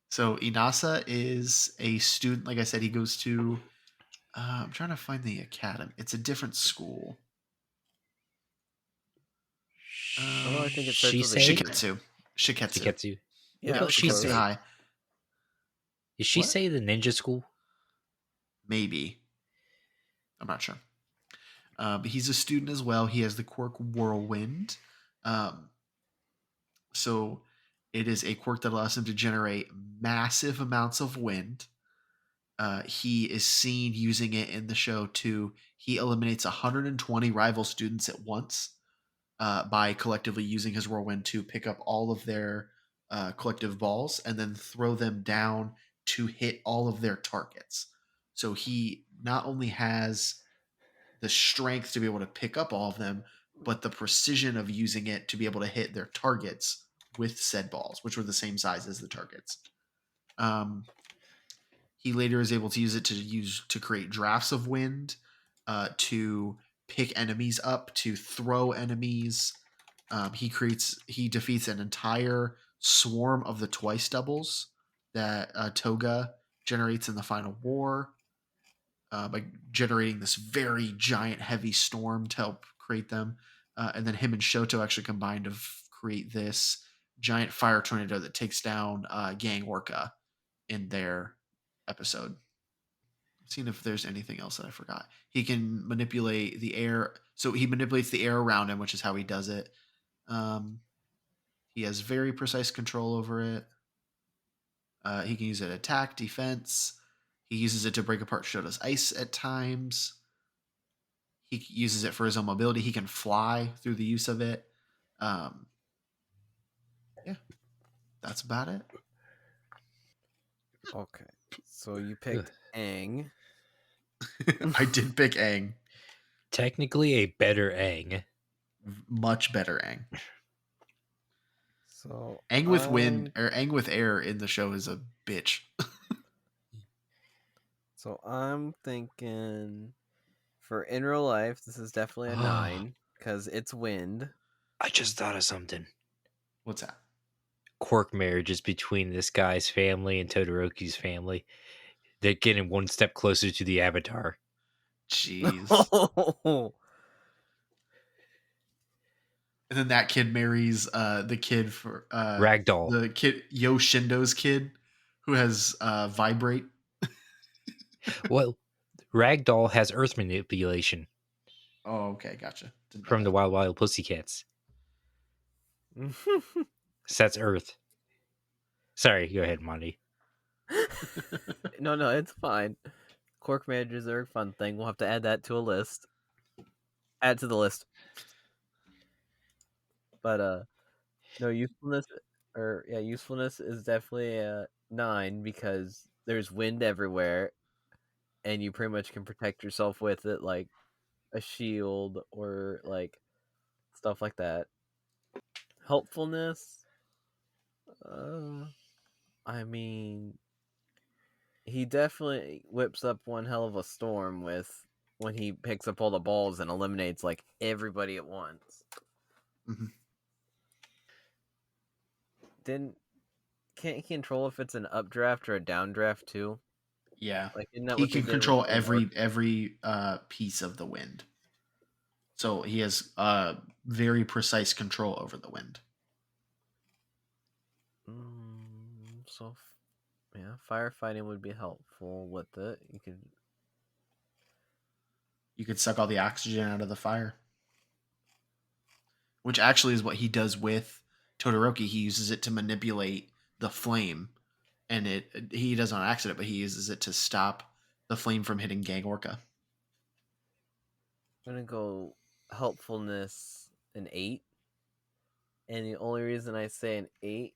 So Inasa is a student. Like I said, he goes to. I'm trying to find the academy. It's a different school. Oh, I think it starts with a Shisei? Q. Shiketsu. Shiketsu. Shiketsu. Yeah, Yep. No, that was Shiketsu close. Shisei. High. Is What? Shisei the ninja school? Maybe. I'm not sure. But he's a student as well. He has the quirk Whirlwind. Um, so it is a quirk that allows him to generate massive amounts of wind. He is seen using it in the show to he eliminates 120 rival students at once by collectively using his whirlwind to pick up all of their collective balls and then throw them down to hit all of their targets. So he not only has the strength to be able to pick up all of them, but the precision of using it to be able to hit their targets with said balls, which were the same size as the targets. He later is able to use it to create drafts of wind, to pick enemies up, to throw enemies. He defeats an entire swarm of the twice doubles that Toga generates in the final war by generating this very giant heavy storm to help create them. And then him and Shoto actually combine to create this. giant fire tornado that takes down Gang Orca in their episode. Seeing if there's anything else that I forgot. He can manipulate the air, so he manipulates the air around him, which is how he does it. He has very precise control over it. He can use it attack, defense. He uses it to break apart Shota's ice at times. He uses it for his own mobility. He can fly through the use of it. Yeah, that's about it. Okay, so you picked Aang. I did pick Aang. Technically a better Aang. Much better Aang. So Aang with wind or Aang with air in the show is a bitch. So I'm thinking for in real life, this is definitely a 9 because it's wind. I just thought of something. What's that? Quirk marriages between this guy's family and Todoroki's family. They're getting one step closer to the Avatar. Jeez. And then that kid marries the kid for Ragdoll. the kid Yoshindo's kid who has vibrate. Well, Ragdoll has earth manipulation Oh, okay, gotcha. Didn't know from the that. Wild Wild Pussycats. So that's Earth. Sorry, go ahead, monDe. No, it's fine. Quirk managers are a fun thing. We'll have to add that to a list. Add to the list. But no, usefulness is definitely a 9 because there's wind everywhere and you pretty much can protect yourself with it, like a shield or like stuff like that. Helpfulness, I mean, he definitely whips up one hell of a storm with when he picks up all the balls and eliminates like everybody at once. Mm-hmm. Can't he control if it's an updraft or a downdraft too? Yeah, Like, isn't that he what they can did with control the every piece of the wind. So he has very precise control over the wind. So, yeah, firefighting would be helpful with it. You could suck all the oxygen out of the fire, which actually is what he does with Todoroki. He uses it to manipulate the flame, and he does it on accident, but he uses it to stop the flame from hitting Gang Orca. I'm gonna go helpfulness an 8, and the only reason I say an 8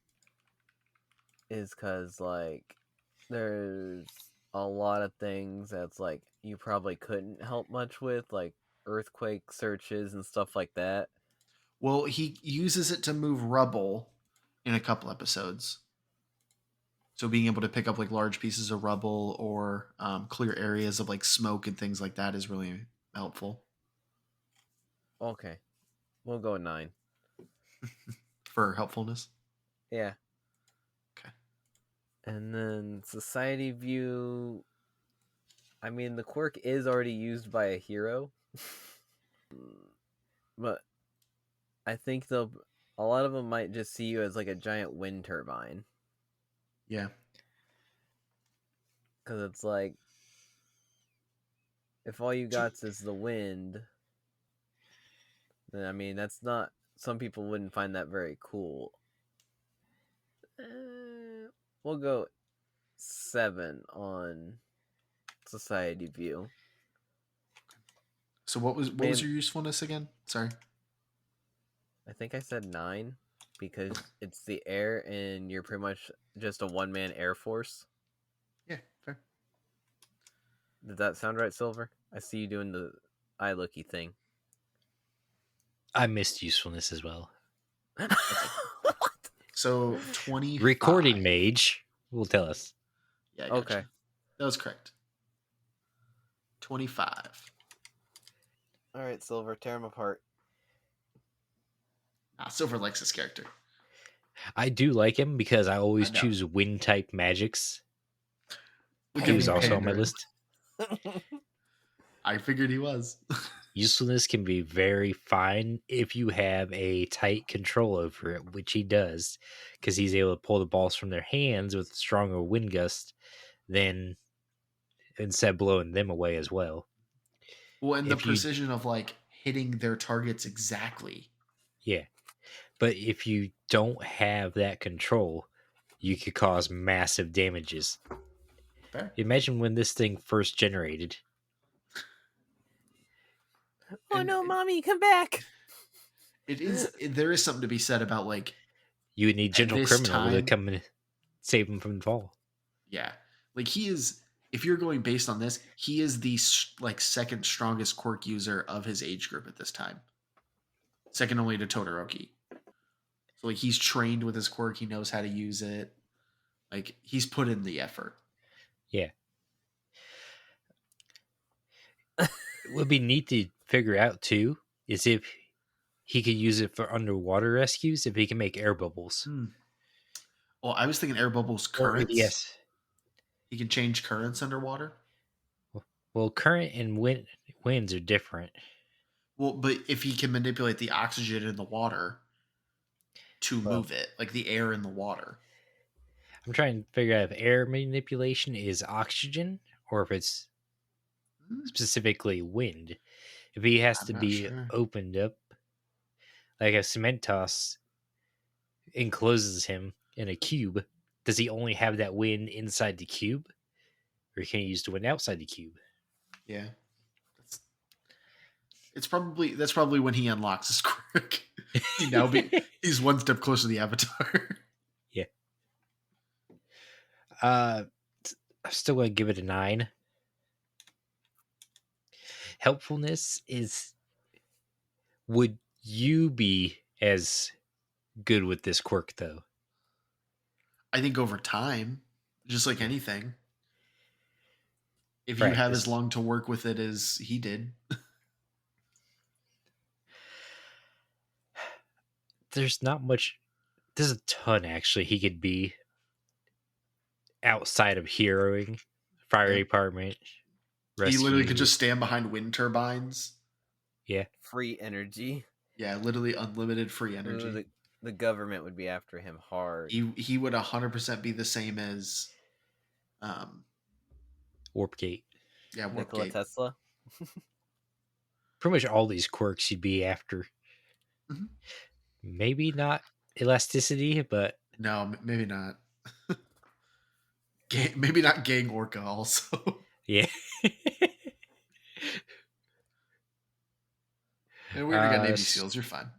is because like there's a lot of things that's like you probably couldn't help much with, like earthquake searches and stuff like that. Well, he uses it to move rubble in a couple episodes. So being able to pick up like large pieces of rubble or clear areas of like smoke and things like that is really helpful. Okay, we'll go 9 for helpfulness. Yeah. Okay. And then society view. I mean, the quirk is already used by a hero, but I think a lot of them might just see you as like a giant wind turbine. Yeah. Because it's like, if all you got is the wind, then I mean, that's not. Some people wouldn't find that very cool. We'll go 7 on society view. So what was your usefulness again? Sorry. I think I said 9 because it's the air and you're pretty much just a one-man air force. Yeah, fair. Did that sound right, Silver? I see you doing the eye looky thing. I missed usefulness as well. What? So 25. Recording Mage will tell us. Yeah, I gotcha. Okay. That was correct. 25. All right, Silver, tear him apart. Silver likes this character. I do like him because I always choose wind type magics. He was also on my list. I figured he was. usefulness can be very fine if you have a tight control over it, which he does, because he's able to pull the balls from their hands with stronger wind gust than instead of blowing them away as well. Well, and the If you, precision of like hitting their targets exactly. yeah, but if you don't have that control, you could cause massive damages. Fair. Imagine when this thing first generated. Oh And no, mommy, come back! there is something to be said about like You would need at gentle this criminal to time. come and save him from the fall. Yeah, like he is. If you're going based on this, he is the like second strongest quirk user of his age group at this time, second only to Todoroki. So like he's trained with his quirk, he knows how to use it. Like he's put in the effort. Yeah. It would be neat to figure out too is if he could use it for underwater rescues, if he can make air bubbles. Well, I was thinking air bubbles Or currents. yes. He can change currents underwater. Well, current and winds are different. Well, but if he can manipulate the oxygen in the water to Well, move it, like the air in the water. I'm trying to figure out if air manipulation is oxygen or if it's Hmm, specifically wind. If he has I'm to not be sure. opened up, like a cement toss encloses him in a cube, does he only have that wind inside the cube? Or can he use the wind outside the cube? Yeah, that's that's probably when he unlocks his quirk. He's one step closer to the avatar. Yeah. I'm still going to give it a 9. Helpfulness is, would you be as good with this quirk though? I think over time, just like Yeah. anything, if you have as Practice. long to work with it as he did, There's not much. There's a ton actually he could be outside of heroing, fire yeah, department, he literally could rescue. just stand behind wind turbines. Yeah. Free energy. Yeah, literally unlimited free Ooh, energy. the government would be after him hard. He would 100% be the same as, um, Warp gate. yeah, Nikola Warpgate. Tesla. Pretty much all these quirks you'd be after. Mhm. Maybe not elasticity, but No, maybe not. Maybe not gang orca. Also, yeah. and we already got Navy S- SEAls. You're fine.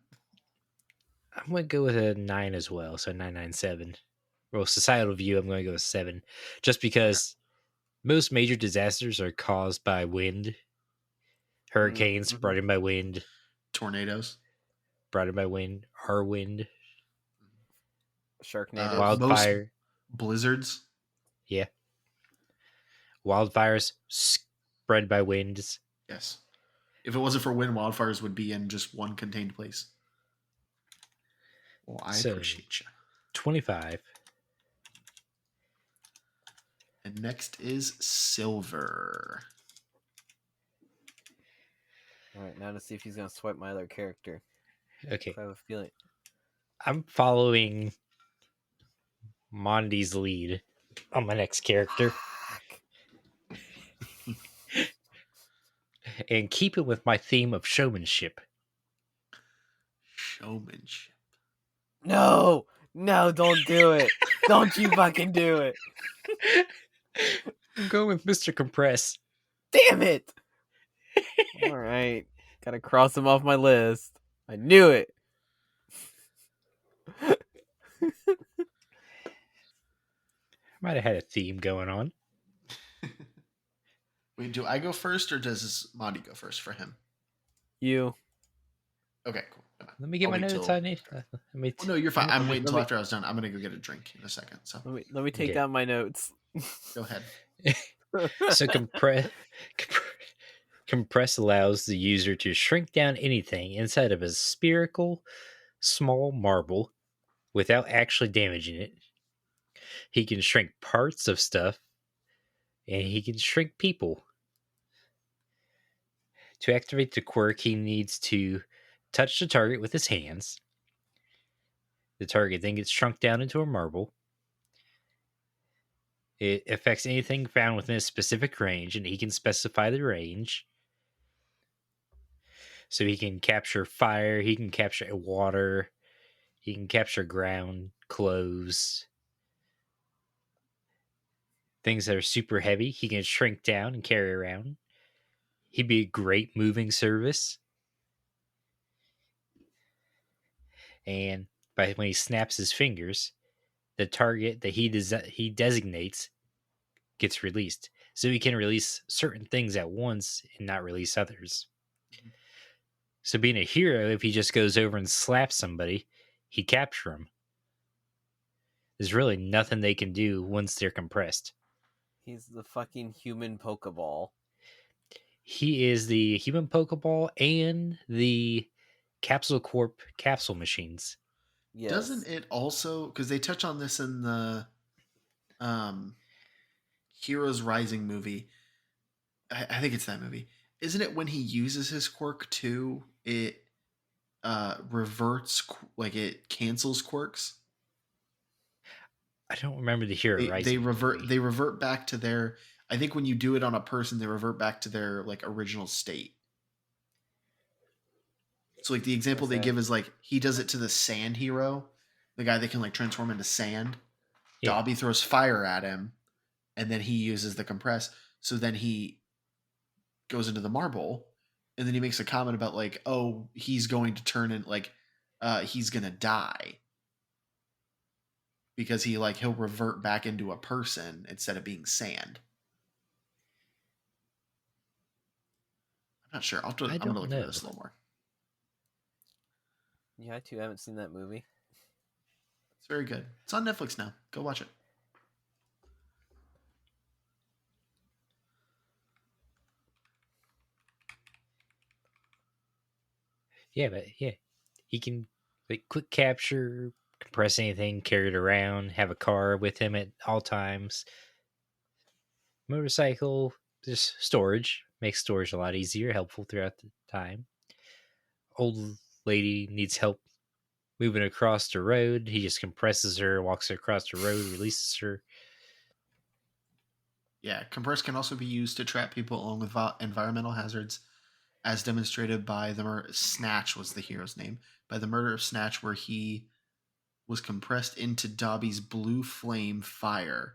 I'm gonna go with a 9 as well, so 997. Well, societal view, I'm gonna go with 7, just because most major disasters are caused by wind, hurricanes Mm-hmm. brought in by wind, Tornadoes, brought in by wind, our wind, Sharknadoes. most wildfire, blizzards. yeah, wildfires spread by winds. Yes. If it wasn't for wind, wildfires would be in just one contained place. Well, I So appreciate you. 25. And next is silver. All right, now to see if he's gonna swipe my other character. Okay, I have a feeling. I'm following monDe's lead on my next character. Fuck. And keep it with my theme of showmanship. Showmanship. No, don't do it. Don't you fucking do it. I'm going with Mr. Compress. Damn it. All right, gotta cross him off my list. I knew it. Might have had a theme going on. Wait, do I go first or does monDe go first for him? You. Okay, cool. Let me get my notes on it. Well, no, you're fine. I'm waiting let until me- after I was done. I'm gonna go get a drink in a second. So Let me take Okay. down my notes. go ahead. So compress allows the user to shrink down anything inside of a spherical small marble without actually damaging it. He can shrink parts of stuff, and he can shrink people. To activate the quirk, he needs to touch the target with his hands. The target then gets shrunk down into a marble. It affects anything found within a specific range, and he can specify the range. So he can capture fire, he can capture water, he can capture ground, clothes, things that are super heavy. He can shrink down and carry around. He'd be a great moving service. And when he snaps his fingers, the target that he designates gets released. So he can release certain things at once and not release others. So being a hero, if he just goes over and slaps somebody, he capture them. There's really nothing they can do once they're compressed. He's the fucking human Pokeball. He is the human Pokeball and the Capsule Corp capsule machines. Yes. Doesn't it also, because they touch on this in the Heroes Rising movie? I think it's that movie. Isn't it when he uses his quirk too? It reverts, like it cancels quirks. I don't remember the Hero They Rising revert movie. they revert back to their. I think when you do it on a person, they revert back to their like original state. So like the example they give is like he does it to the sand hero, the guy that can like transform into sand. Yeah. Dobby throws fire at him, and then he uses the compress. So then he goes into the marble, and then he makes a comment about like, oh, he's going to turn in like, he's gonna die because he'll revert back into a person instead of being sand. I'm not sure. I'm gonna look into this a little more. Yeah, I too haven't seen that movie. It's very good. It's on Netflix now. Go watch it. Yeah, but yeah, he can like quick capture, compress anything, carry it around, have a car with him at all times. Motorcycle, just storage makes storage a lot easier, helpful throughout the time. Old lady needs help moving across the road. He just compresses her, walks her across the road, releases her. Yeah, compress can also be used to trap people along with environmental hazards, as demonstrated by the Snatch was the hero's name, by the murder of Snatch, where he was compressed into Dobby's blue flame fire.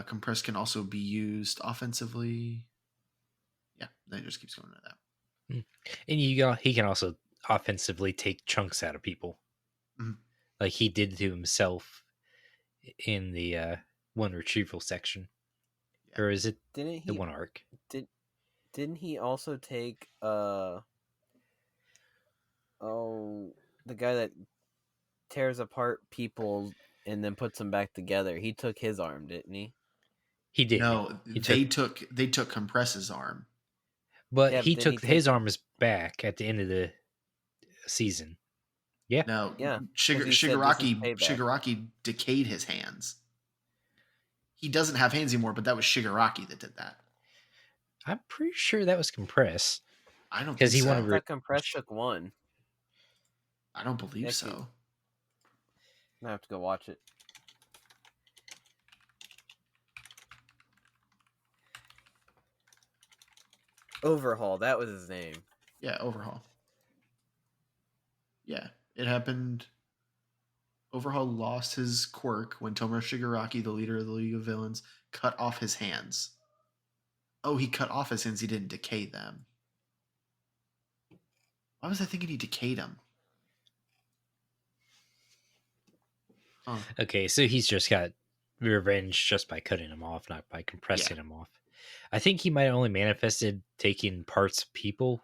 Compress can also be used offensively. Yeah, then it just keeps going to that. And he can also offensively take chunks out of people, like he did to himself in the one retrieval section. Yeah. Or is it didn't the one arc? Didn't he also take the guy that tears apart people and then puts them back together? He took his arm, didn't he? He did. No, they took Compress's arm. But yeah, he took his arms back at the end of the season. Yeah. No, yeah. Shigaraki decayed his hands. He doesn't have hands anymore, but that was Shigaraki that did that. I'm pretty sure that was Compress. I don't think so. I thought Compress took one. I don't believe so. I have to go watch it. Overhaul, that was his name. Yeah, Overhaul. Yeah, it happened. Overhaul lost his quirk when Tomura Shigaraki, the leader of the League of Villains, cut off his hands. Oh, he cut off his hands. He didn't decay them. Why was I thinking he decayed them? Huh. Okay, so he's just got revenge just by cutting him off, not by compressing him off. I think he might have only manifested taking parts of people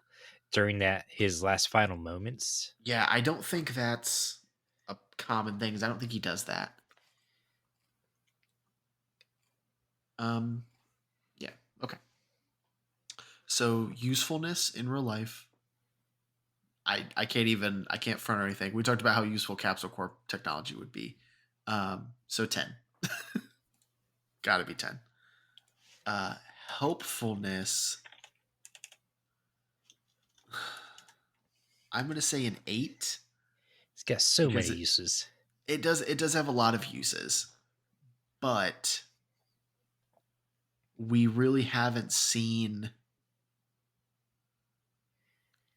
during his last final moments. Yeah, I don't think that's a common thing, because I don't think he does that. Yeah, okay. So usefulness in real life. I can't front or anything. We talked about how useful Capsule Corp technology would be. So 10. Gotta be 10. Helpfulness. I'm gonna say an 8 It's got so because many uses. it does have a lot of uses, but we really haven't seen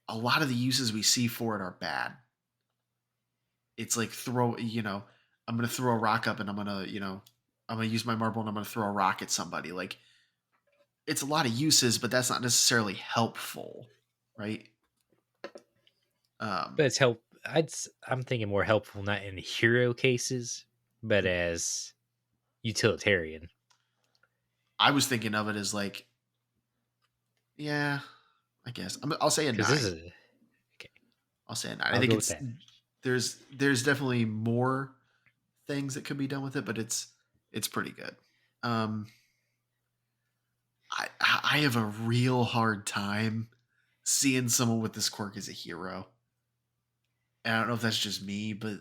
a lot of the uses we see for it are bad. It's like I'm gonna throw a rock up and I'm gonna use my marble and I'm gonna throw a rock at somebody. Like it's a lot of uses, but that's not necessarily helpful, right? Um, But it's help. I'm thinking more helpful, not in hero cases, but as utilitarian. I was thinking of it as like, yeah, I guess I'll say a Because this 9. is okay. I'll say a 9. I I'll think go with it's that. there's definitely more things that could be done with it, but it's pretty good. Um, I have a real hard time seeing someone with this quirk as a hero. And I don't know if that's just me, but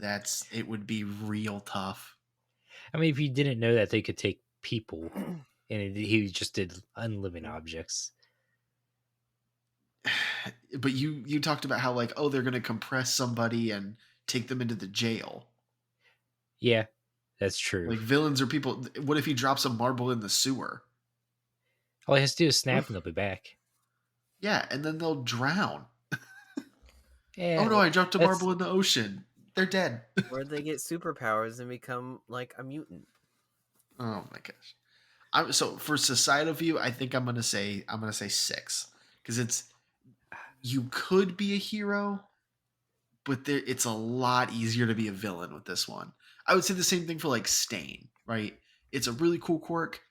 it would be real tough. I mean, if you didn't know that they could take people, and he just did unliving objects. But you talked about how like, oh, they're gonna compress somebody and take them into the jail. Yeah, that's true. Like villains or people. What if he drops a marble in the sewer? All he has to do is snap, and they'll be back. Yeah, and then they'll drown. Oh Yeah, no, I dropped a that's marble in the ocean. They're dead. Or they get superpowers and become like a mutant. Oh my gosh. So for societal view, I think I'm gonna say 6 because you could be a hero, but it's a lot easier to be a villain with this one. I would say the same thing for like Stain, right? It's a really cool quirk,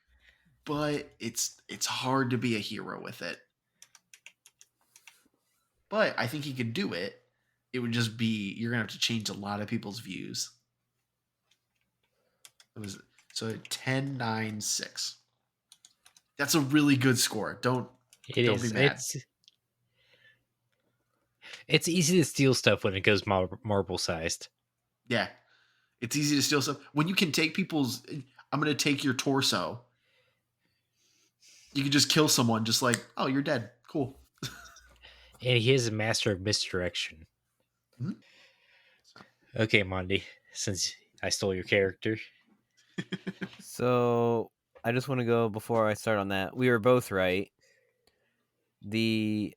but it's hard to be a hero with it. But I think he could do it. It would just be you're gonna have to change a lot of people's views. It was so 10, 9, 6. That's a really good score. it Don't be is. mad. It's easy to steal stuff when it goes marble sized. Yeah. It's easy to steal stuff. When you can take people's I'm gonna take your torso. You can just kill someone just like, oh, you're dead. Cool. And he is a master of misdirection. Mhm. Okay, monDe, since I stole your character. So I just want to go before I start on that. We were both right. The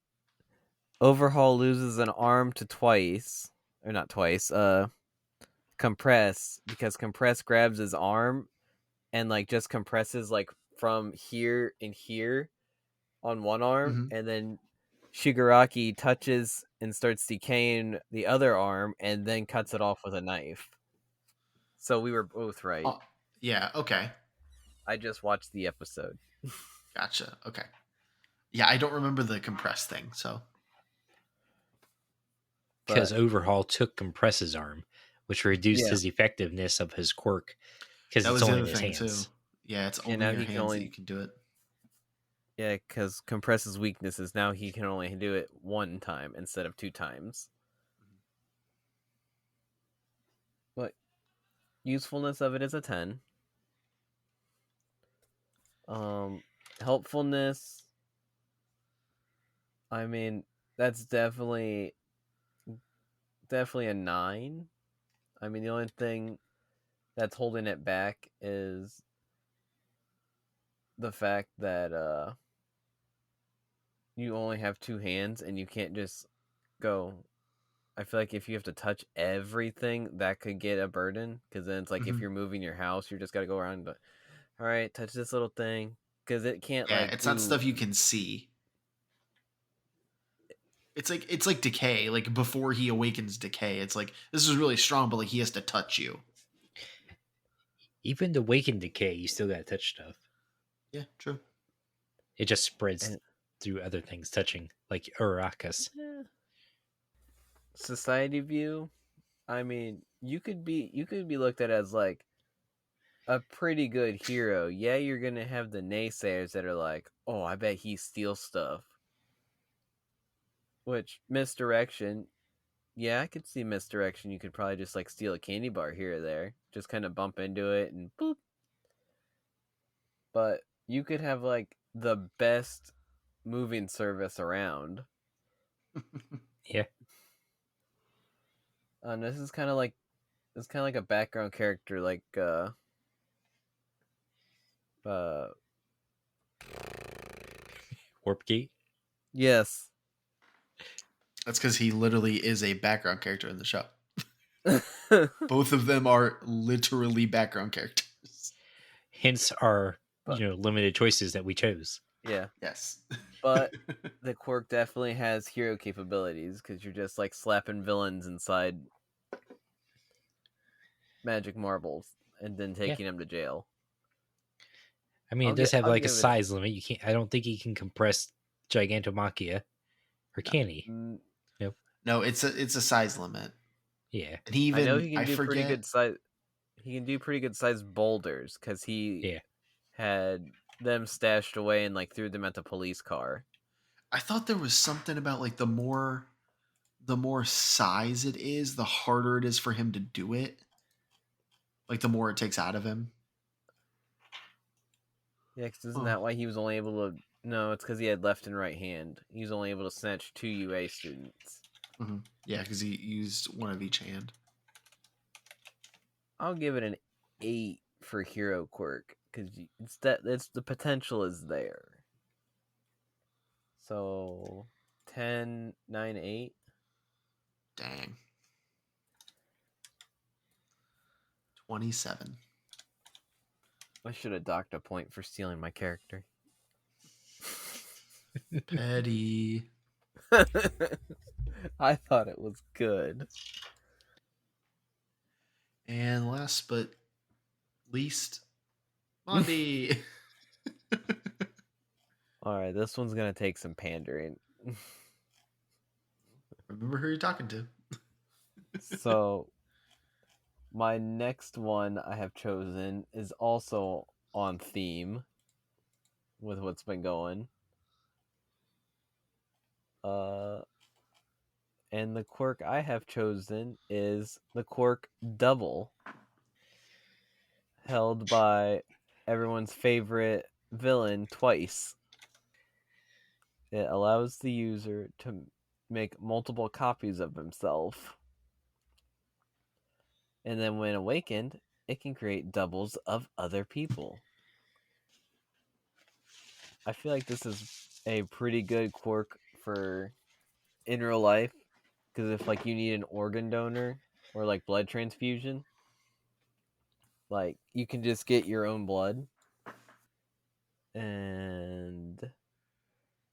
overhaul loses an arm to twice, or not twice. Compress, because compress grabs his arm and like just compresses like from here and here on one arm, Mhm. and then Shigaraki touches and starts decaying the other arm and then cuts it off with a knife. So we were both right. Oh, yeah, okay. I just watched the episode. Gotcha. Okay. Yeah, I don't remember the compressed thing, so Because But Overhaul took Compress's arm, which reduced yeah. his effectiveness of his quirk because that it's was the only in other his thing too. hands. Yeah, it's Yeah, only now your he can hands that only you can do it. Yeah, because Compress's weakness is now he can only do it one time instead of 2 times. But usefulness of it is a 10. Helpfulness, I mean, that's definitely a 9. I mean, the only thing that's holding it back is the fact that you only have 2 hands and you can't just go. I feel like if you have to touch everything, that could get a burden, because then it's like if Mhm. you're moving your house, you're just got to go around. All right, touch this little thing, because it can't Yeah, like it's not do. stuff you can see. It's like decay. Like before he awakens decay, it's like this is really strong, but like he has to touch you. Even to Wake Decay, you still gotta touch stuff. Yeah, true. It just spreads And, through other things touching, like Urakas. society view. I mean, you could be looked at as like a pretty good hero. Yeah, you're gonna have the naysayers that are like, "Oh, I bet he steals stuff." Which misdirection? Yeah, I could see misdirection. You could probably just like steal a candy bar here or there, just kind of bump into it and boop. But you could have like the best moving service around. Yeah. This is kind of like a background character, like uh, Warp Gate. yes. That's because he literally is a background character in the show. Both of them are literally background characters. Hence our But limited choices that we chose. yeah, Yes. but the quirk definitely has hero capabilities because you're just like slapping villains inside magic marbles and then Yeah. taking them to jail. I mean, it does have I'll like a give it. size limit. You can't. I don't think he can compress Gigantomachia, or No. can he? Mm, Nope. No, it's a size limit. Yeah. And he I know even he can I do pretty forget. good size. He can do pretty good sized boulders because he Yeah. had them stashed away and like threw them at the police car. I thought there was something about like the more size it is, the harder it is for him to do it. Like the more it takes out of him. Yeah, because isn't Oh. that why he was only able to? No, it's because he had left and right hand. He was only able to snatch 2 UA students. Mm-hmm. Yeah, because he used one of each hand. I'll give it an 8 for hero quirk because it's the potential is there. So 10, 9, 8. Dang. 27. I should have docked a point for stealing my character. Petty. I thought it was good. And last but least, monDe. All right, this one's gonna take some pandering. Remember who you're talking to. So, my next one I have chosen is also on theme with what's been going. And the quirk I have chosen is the quirk Double, held by everyone's favorite villain Twice. It allows the user to make multiple copies of himself. And then when awakened, it can create doubles of other people. I feel like this is a pretty good quirk for in real life, because if like you need an organ donor or like blood transfusion, like you can just get your own blood. And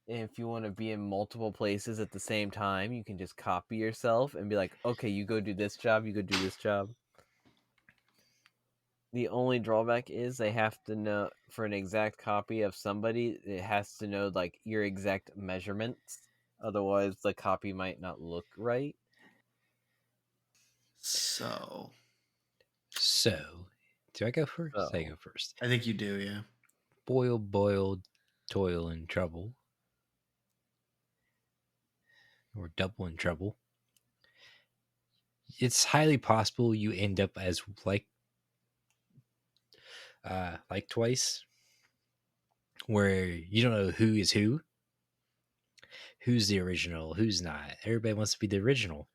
if you want to be in multiple places at the same time, you can just copy yourself and be like, okay, you go do this job, you go do this job. The only drawback is they have to know, for an exact copy of somebody, it has to know like your exact measurements. Otherwise, the copy might not look right. So, Do I go first? I So, go first. I think you do, yeah. Boil, toil and trouble, or double in trouble. It's highly possible you end up as like Twice, where you don't know who is who's the original, who's not. Everybody wants to be the original,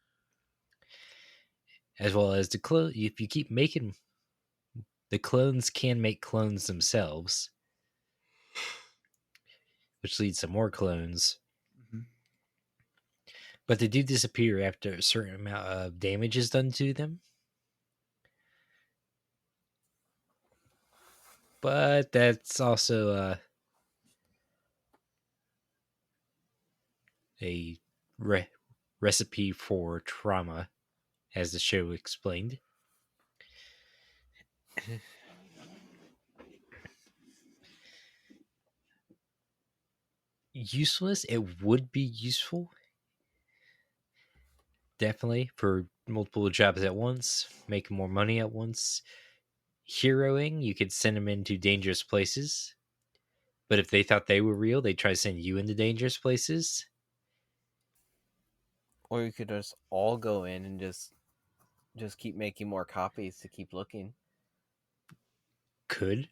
as well as the clone. If you keep making the clones, can make clones themselves, which leads to more clones. Mm-hmm. But they do disappear after a certain amount of damage is done to them. But that's also a recipe for trauma, as the show explained. Usefulness, it would be useful, definitely, for multiple jobs at once, make more money at once. Heroing, you could send them into dangerous places, but if they thought they were real, they'd try to send you into dangerous places. or you could just all go in and just keep making more copies to keep looking. Could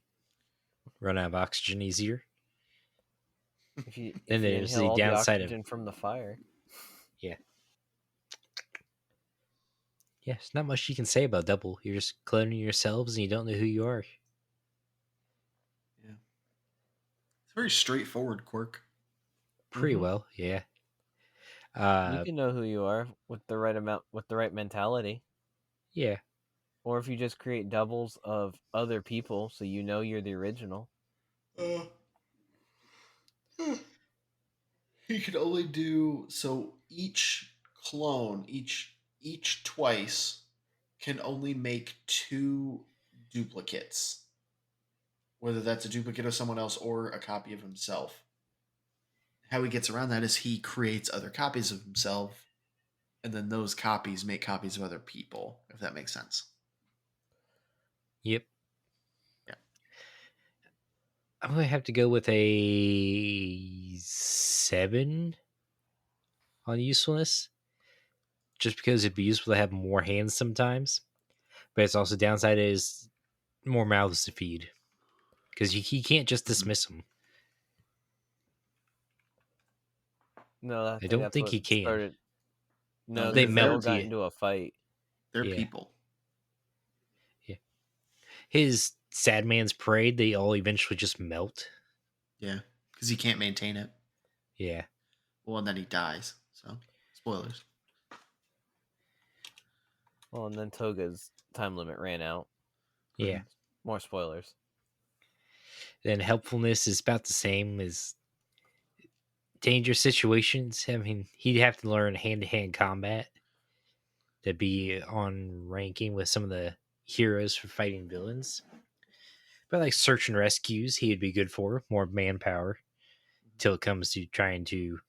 run out of oxygen easier. If Then you there's inhale the all the downside of, oxygen from the fire. yeah. Yeah, there's not much you can say about double. You're just cloning yourselves and you don't know who you are. Yeah. It's very straightforward, Quirk. Pretty Mhm. well, yeah. You can know who you are with the right amount, with the right mentality. Yeah. Or if you just create doubles of other people, so you know you're the original. Uh, he can only do so each clone, each twice can only make 2 duplicates. Whether that's a duplicate of someone else or a copy of himself. How he gets around that is he creates other copies of himself, and then those copies make copies of other people, if that makes sense. Yep. Yeah. I'm gonna have to go with a 7 on usefulness. Just because it'd be useful to have more hands sometimes. But its also downside is more mouths to feed. Because he can't just Mhm. dismiss them. No, I I think don't that's think what he can. started. No, No, They because they all melt got you. into a fight. they're Yeah. people. Yeah. His Sad Man's Parade, they all eventually just melt. Yeah, because he can't maintain it. Yeah. Well, and then he dies. So, spoilers. Well, and then Toga's time limit ran out. Yeah. More spoilers. Then helpfulness is about the same as dangerous situations. I mean, he'd have to learn hand to hand combat to be on ranking with some of the heroes for fighting villains. But like search and rescues, he would be good for more manpower till it comes to trying to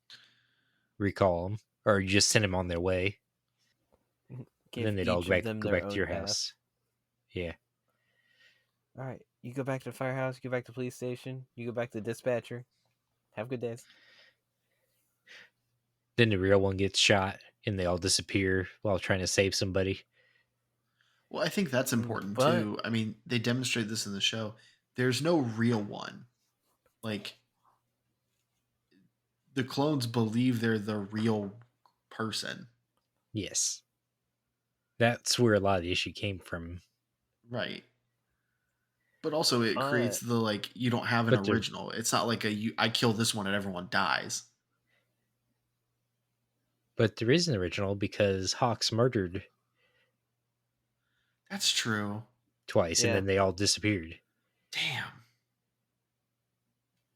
recall them or you just send them on their way. Give Then they'd all each of them go their back to own your task. house. Yeah. All right, you go back to the firehouse. You go back to the police station. You go back to the dispatcher. Have good days. Then the real one gets shot and they all disappear while trying to save somebody. Well, I think that's important But too. I mean, they demonstrate this in the show. There's no real one. Like, the clones believe they're the real person. Yes. That's where a lot of the issue came from. Right. But also it creates but the like you don't have an But the original. It's not like I kill this one and everyone dies. but there is an original because Hawks murdered That's true. twice and yeah, then they all disappeared. Damn.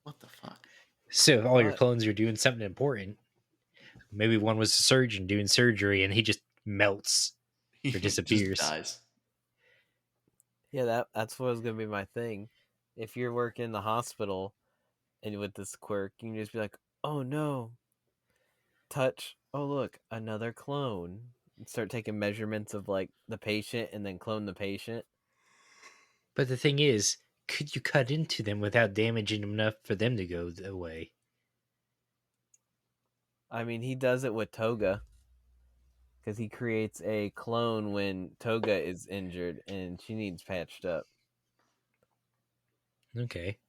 What the fuck? So if all your but clones are doing something important, maybe one was a surgeon doing surgery and he just melts or He just disappears. dies. yeah, that's what was gonna be my thing. If you're working in the hospital and with this quirk, you can just be like, "Oh no, touch! Oh look, another clone." And start taking measurements of like the patient, and then clone the patient. But the thing is, could you cut into them without damaging them enough for them to go away? I mean, he does it with Toga because he creates a clone when Toga is injured and she needs patched up. Okay.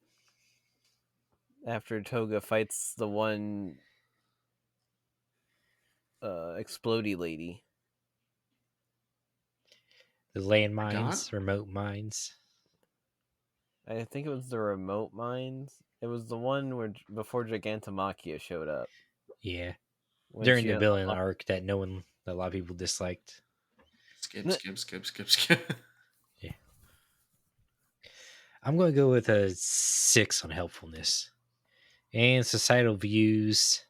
After Toga fights the one explodey lady. The Forgot? landmines, remote mines. I think it was the remote mines. It was the one where before Gigantomachia showed up Yeah. when During she the villain arc that a lot of people disliked. Skip, skip, skip, skip, skip. Yeah. I'm going to go with a 6 on helpfulness. And societal views.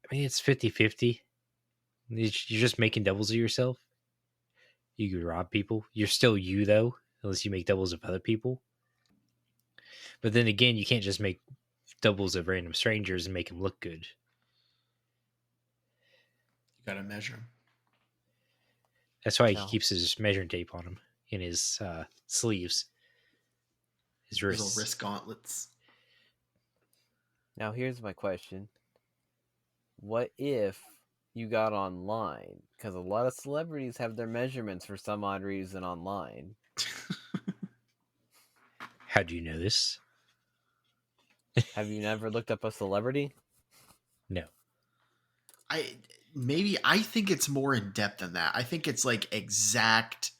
I mean, it's 50-50. You're just making doubles of yourself. You could rob people. You're still you, though, unless you make doubles of other people. But then again, you can't just make doubles of random strangers and make them look good. You gotta measure him. That's why he no. keeps his measuring tape on him in his sleeves, his His little wrists. wrist gauntlets. Now here's my question: what if you got online? Because a lot of celebrities have their measurements for some odd reason online. How do you know this? Have you never looked up a celebrity? No. I maybe I think it's more in depth than that. I think it's like exact,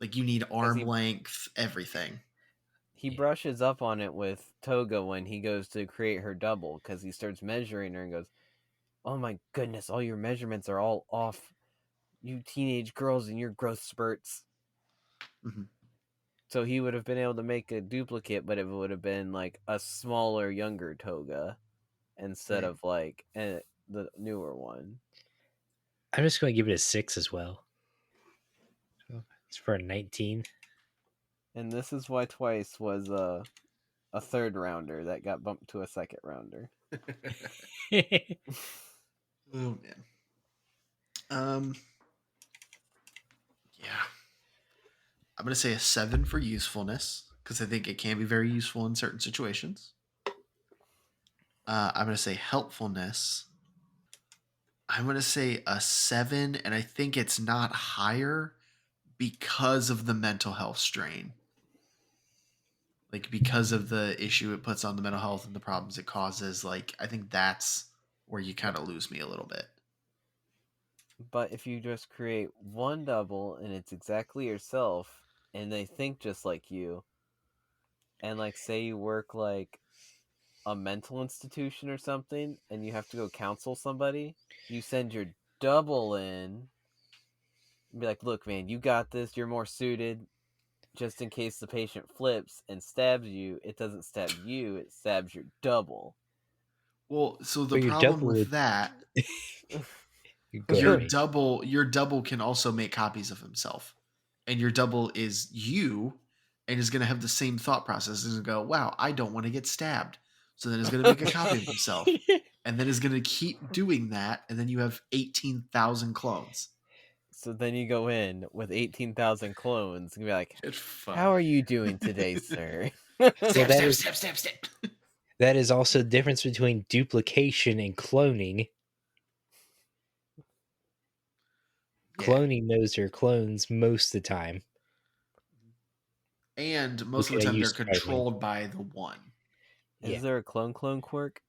like you need Because arm length, everything. he Yeah. brushes up on it with Toga when he goes to create her double, because he starts measuring her and goes, "Oh my goodness, all your measurements are all off. You teenage girls and your growth spurts." Mhm. So he would have been able to make a duplicate, but it would have been like a smaller, younger Toga instead Yeah. of like the newer one. I'm just going to give it a 6 as well. It's for a 19. And this is why Twice was a third rounder that got bumped to a second rounder. Oh man. Um. Yeah. I'm gonna say a 7 for usefulness because I think it can be very useful in certain situations. I'm gonna say helpfulness. I'm gonna say a 7, and I think it's not higher because of the mental health strain. Like because of the issue it puts on the mental health and the problems it causes. Like I think that's where you kind of lose me a little bit. But if you just create one double and it's exactly yourself and they think just like you, and like say you work like a mental institution or something and you have to go counsel somebody, you send your double in and be like, "Look, man, you got this. You're more suited. Just in case the patient flips and stabs you, it doesn't stab you, it stabs your double." Well, so the But your problem double with would that, go ahead, Mage. your double can also make copies of himself. And your double is you and is going to have the same thought process and go, "Wow, I don't want to get stabbed." So then is going to make a copy of himself and then is going to keep doing that and then you have 18,000 clones. So then you go in with 18,000 clones and be like, It's fun. "How are you doing today, sir?" Well, Stab, that stab, is stab, stab, stab. that is also the difference between duplication and cloning. Yeah. Cloning knows their clones most of the time. And most Look of the at time you, they're Spider-Man. controlled by the one. Yeah, Is there a clone quirk?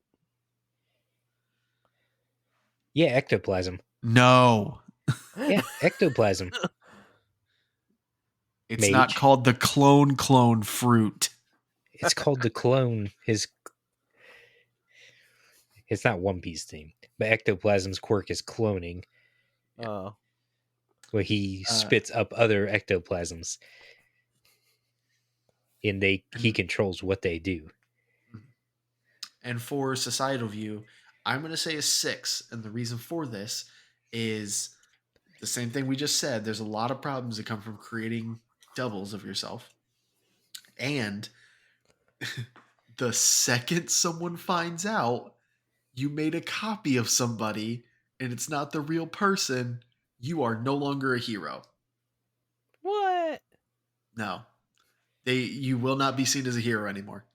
yeah, ectoplasm. No. Yeah, ectoplasm. It's not Mage. called the clone fruit. It's called the clone. It's not One Piece theme, but ectoplasm's quirk is cloning, Oh, where he Uh, spits up other ectoplasms, and he and controls what they do. and for societal view, I'm going to say a 6, and the reason for this is the same thing we just said. There's a lot of problems that come from creating doubles of yourself. And the second someone finds out you made a copy of somebody and it's not the real person, you are no longer a hero. what? No. You will not be seen as a hero anymore.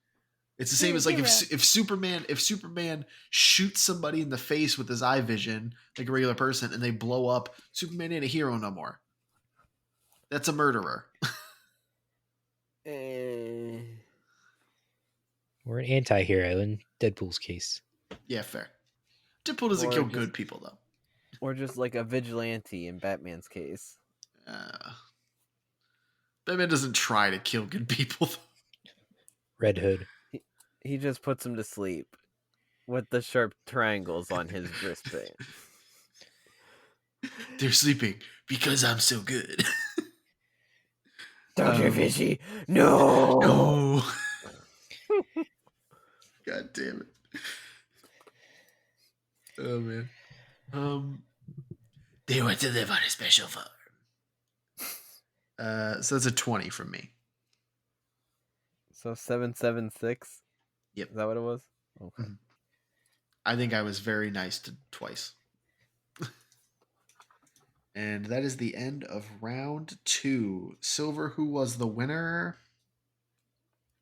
It's the same as like Get out. if Superman shoots somebody in the face with his eye vision like a regular person and they blow up, Superman ain't a hero no more. That's a murderer. Eh. Or an anti-hero in Deadpool's case. Yeah, fair. Deadpool doesn't Or kill just good people though. like a vigilante in Batman's case. Uh, Batman doesn't try to kill good people. Though. Red Hood. He just puts him to sleep with the sharp triangles on his wristband. They're sleeping because I'm so good. Dr. Fishy, no! No. God damn it. Oh man. Um, they went to live on a special farm. So that's a 20 from me. So 776? Yep. Is that what it was? Okay. Mhm. I think I was very nice to Twice. And that is the end of round 2. Silver, who was the winner?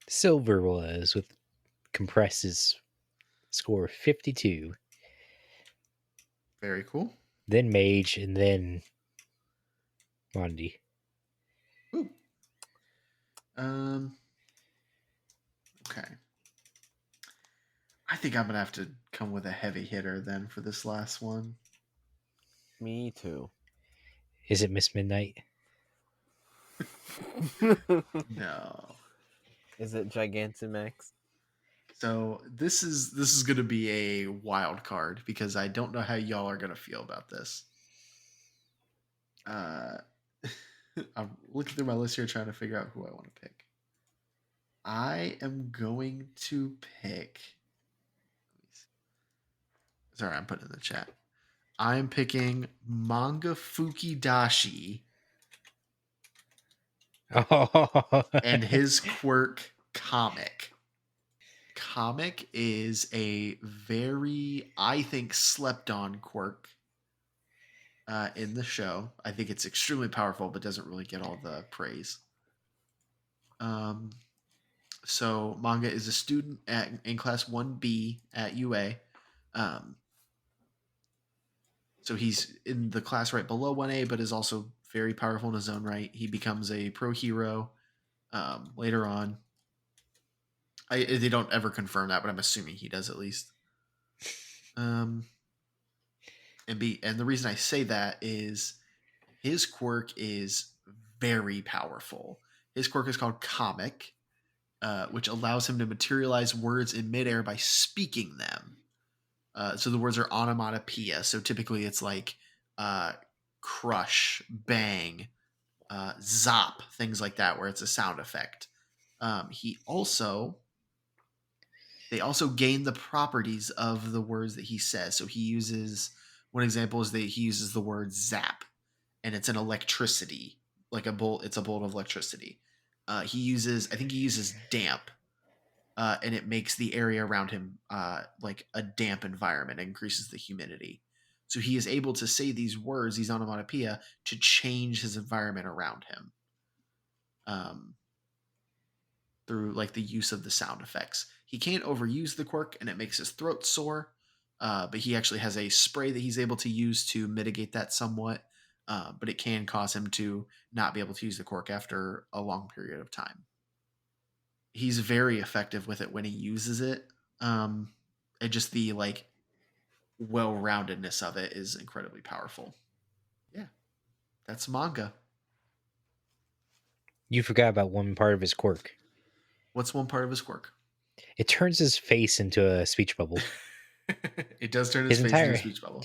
Silver was with compresses score of 52. Very cool. Then Mage, and then monDe. Ooh. Um. Okay. I think I'm gonna have to come with a heavy hitter then for this last one. Me too. Is it Miss Midnight? No. Is it Gigantamax? So this is going to be a wild card because I don't know how y'all are going to feel about this. I'm looking through my list here trying to figure out who I want to pick. I am going to pick. Sorry, I'm putting it in the chat. I'm picking Manga Fukidashi Oh, and his quirk Comic. Comic is a very, I think, slept on quirk in the show. I think it's extremely powerful, but doesn't really get all the praise. Um, so Manga is a student in class 1B at UA. Um, so he's in the class right below 1A, but is also very powerful in his own right. He becomes a pro hero later on. They don't ever confirm that, but I'm assuming he does at least. And the reason I say that is his quirk is very powerful. His quirk is called Comic, which allows him to materialize words in midair by speaking them. So the words are onomatopoeia. So typically it's like crush, bang, zop, things like that, where it's a sound effect. They also gain the properties of the words that he says. So he uses one example is that he uses the word zap, and it's an electricity, like a bolt. It's a bolt of electricity. I think he uses damp, and it makes the area around him like a damp environment, it increases the humidity. So he is able to say these words, these onomatopoeia, to change his environment around him. Through like the use of the sound effects. He can't overuse the quirk and it makes his throat sore, but he actually has a spray that he's able to use to mitigate that somewhat. But it can cause him to not be able to use the quirk after a long period of time. He's very effective with it when he uses it. And just the like well-roundedness of it is incredibly powerful. Yeah, that's Manga. you forgot about one part of his quirk. What's one part of his quirk? It turns his face into a speech bubble. It does turn his His face into a entire speech bubble.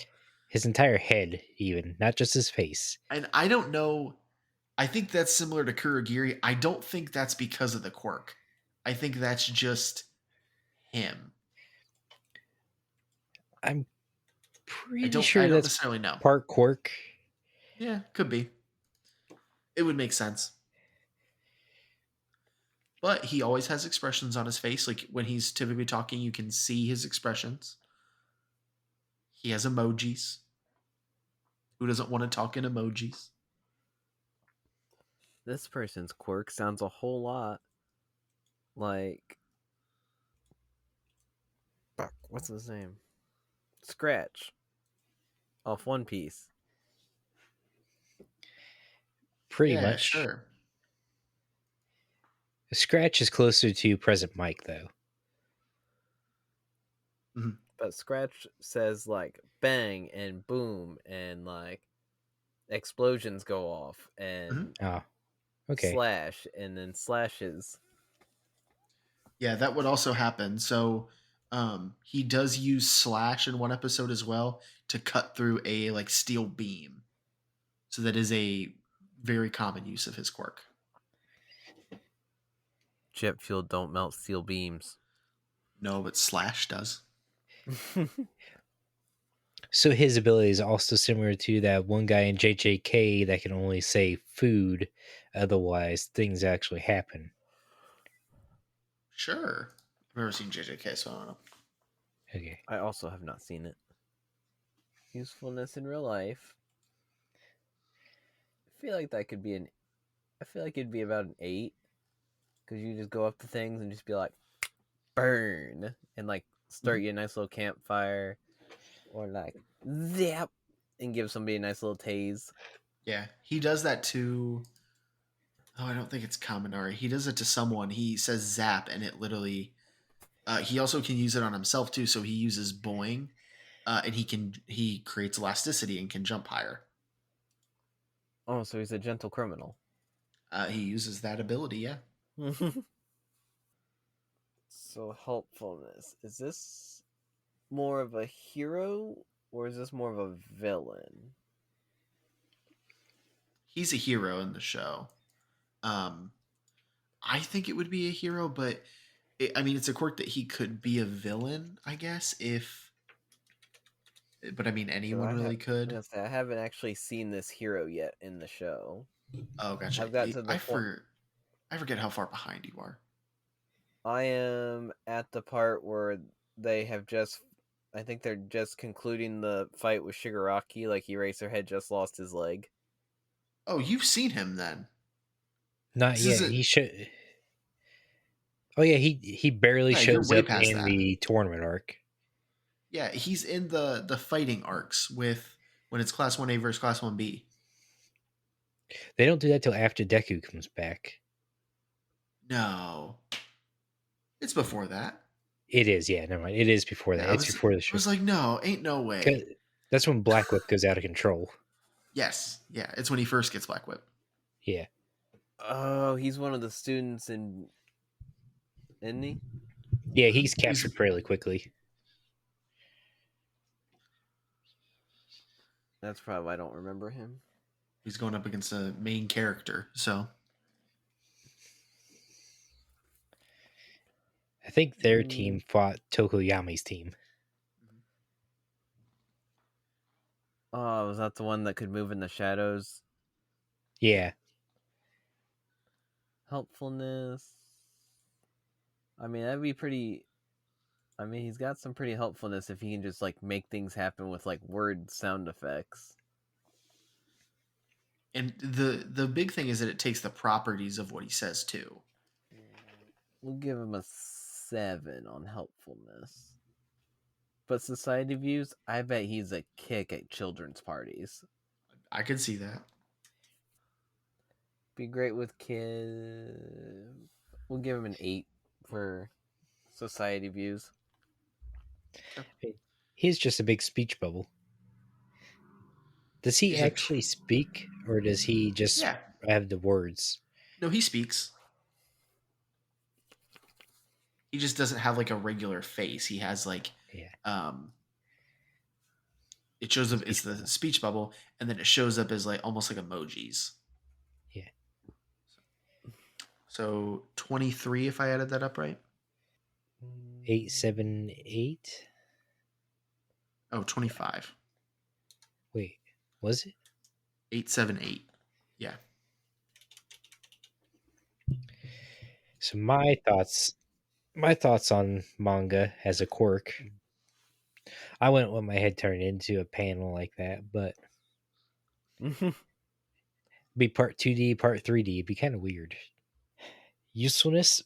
his entire head, even, not just his face. And I don't know. I think that's similar to Kurogiri. I don't think that's because of the quirk. I think that's just him. I'm I pretty don't. I sure don't that's necessarily know. part quirk. Yeah, could be. It would make sense. But he always has expressions on his face. Like when he's typically talking, you can see his expressions. He has emojis. Who doesn't want to talk in emojis? This person's quirk sounds a whole lot like. Fuck, what's his name? Scratch. Off One Piece. Pretty Yeah, much. sure. Scratch is closer to present Mike, though. Mhm. But Scratch says like bang and boom and like explosions go off and Oh, okay. slash and then slashes. Yeah, that would also happen. So he does use slash in one episode as well to cut through a like steel beam. So that is a very common use of his quirk. Jet fuel don't melt steel beams. No, but slash does. So his ability is also similar to that one guy in JJK that can only say food, otherwise things actually happen. Sure. I've never seen JJK, so I don't know. Okay. I also have not seen it. Usefulness in real life. I feel like that could be I feel like it'd be about an 8. Because you just go up to things and just be like, burn. And like start you a nice little campfire. Or like, zap. And give somebody a nice little tase. Yeah, he does that to. Oh, I don't think it's Kaminari. He does it to someone. He says zap, and it literally. He also can use it on himself too. So he uses boing, and he creates elasticity and can jump higher. Oh, so he's a gentle criminal. He uses that ability, yeah. So helpfulness. Is this more of a hero or is this more of a villain? He's a hero in the show. I think it would be a hero, but it's a quirk that he could be a villain, I guess. But I mean, Because anyone really could. I haven't actually seen this hero yet in the show. Oh, gotcha. I've got to the point. I forget how far behind you are. I am at the part where they have just. I think they're just concluding the fight with Shigaraki. Like Eraserhead just lost his leg. Oh, you've seen him then. Not This yet. isn't. He should. Oh yeah, he barely Yeah, you're shows way up past in that. the tournament arc. Yeah, he's in the fighting arcs with when it's Class 1A versus Class 1B. They don't do that till after Deku comes back. No, it's before that. It is, yeah. Never mind. It is before that. Yeah, It's before the I show. was like, no, ain't no 'Cause way. that's when Black Whip goes out of control. Yes, yeah, it's when he first gets Black Whip. Yeah. Oh, he's one of the students in. Isn't he? Yeah, he's captured fairly quickly. That's probably why I don't remember him. He's going up against a main character, so I think their team fought Tokoyami's team. Oh, was that the one that could move in the shadows? Yeah. Helpfulness. I mean, that'd be pretty. I mean, he's got some pretty helpfulness if he can just like make things happen with like word sound effects. and the big thing is that it takes the properties of what he says too. We'll give him a 7 on helpfulness. But society views, I bet he's a kick at children's parties. I could see that. Be great with kids. We'll give him an 8 for society views. He's just a big speech bubble. Does he He's actually speak, or does he just Yeah. have the words? No, he speaks. He just doesn't have like a regular face. He has like Yeah. It shows up. It's the speech bubble, and then it shows up as like almost like emojis. Yeah. So 23, if I added that up right. 878. Oh, 25. Wait, was it? 878. Yeah. So my thoughts on manga as a quirk. I wouldn't want my head turned into a panel like that, but be part 2D, part 3D. It'd be kind of weird. Usefulness.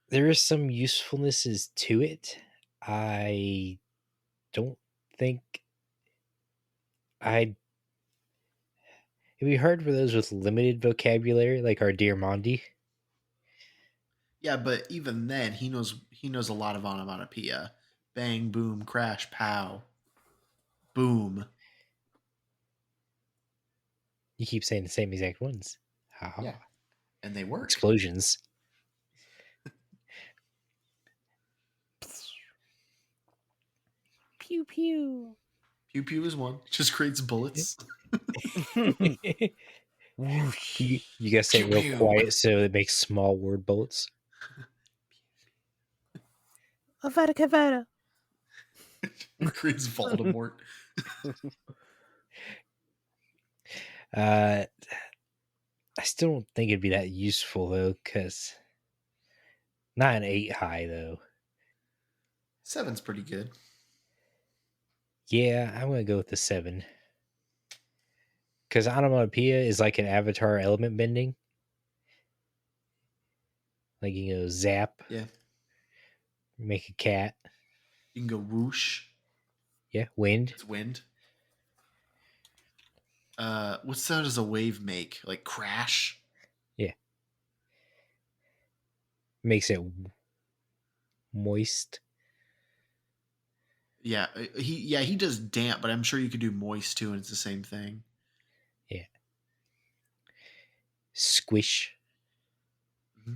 There is some usefulnesses to it. I don't think I'd. Have you heard for those with limited vocabulary, like our dear monDe? Yeah, but even then, he knows a lot of onomatopoeia. Bang, boom, crash, pow, boom. You keep saying the same exact ones. Haha. Yeah, and they work. Explosions. Pew pew. Pew pew is one. Just creates bullets. Whoosh. You gotta say it Pew, real pew. quiet so it makes small word bullets. Avada Kedavra. Creates Voldemort. I still don't think it'd be that useful though, because not an 8 high though. 7's pretty good. Yeah, I'm gonna go with the 7. Because onomatopoeia is like an avatar element bending. Like you go zap, Yeah. make a cat. You can go whoosh. Yeah, wind. It's wind. What sound does a wave make? Like crash? Yeah. Makes it moist. Yeah, he does damp, but I'm sure you could do moist too, and it's the same thing. Yeah. Squish. Hmm.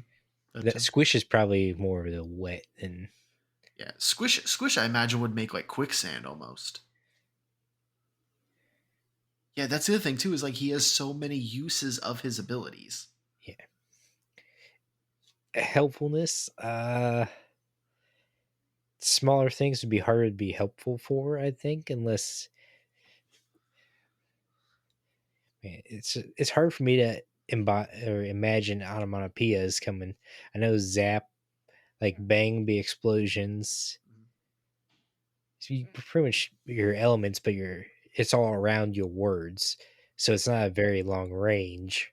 That That too. squish is probably more of the wet than. Yeah, squish. I imagine would make like quicksand almost. Yeah, that's the other thing too. Is like he has so many uses of his abilities. Yeah. Helpfulness. Smaller things would be harder to be helpful for, I think, unless man, it's hard for me to or imagine onomatopoeias coming. I know zap, like bang, be explosions. So you pretty much your elements, but it's all around your words, so it's not a very long range.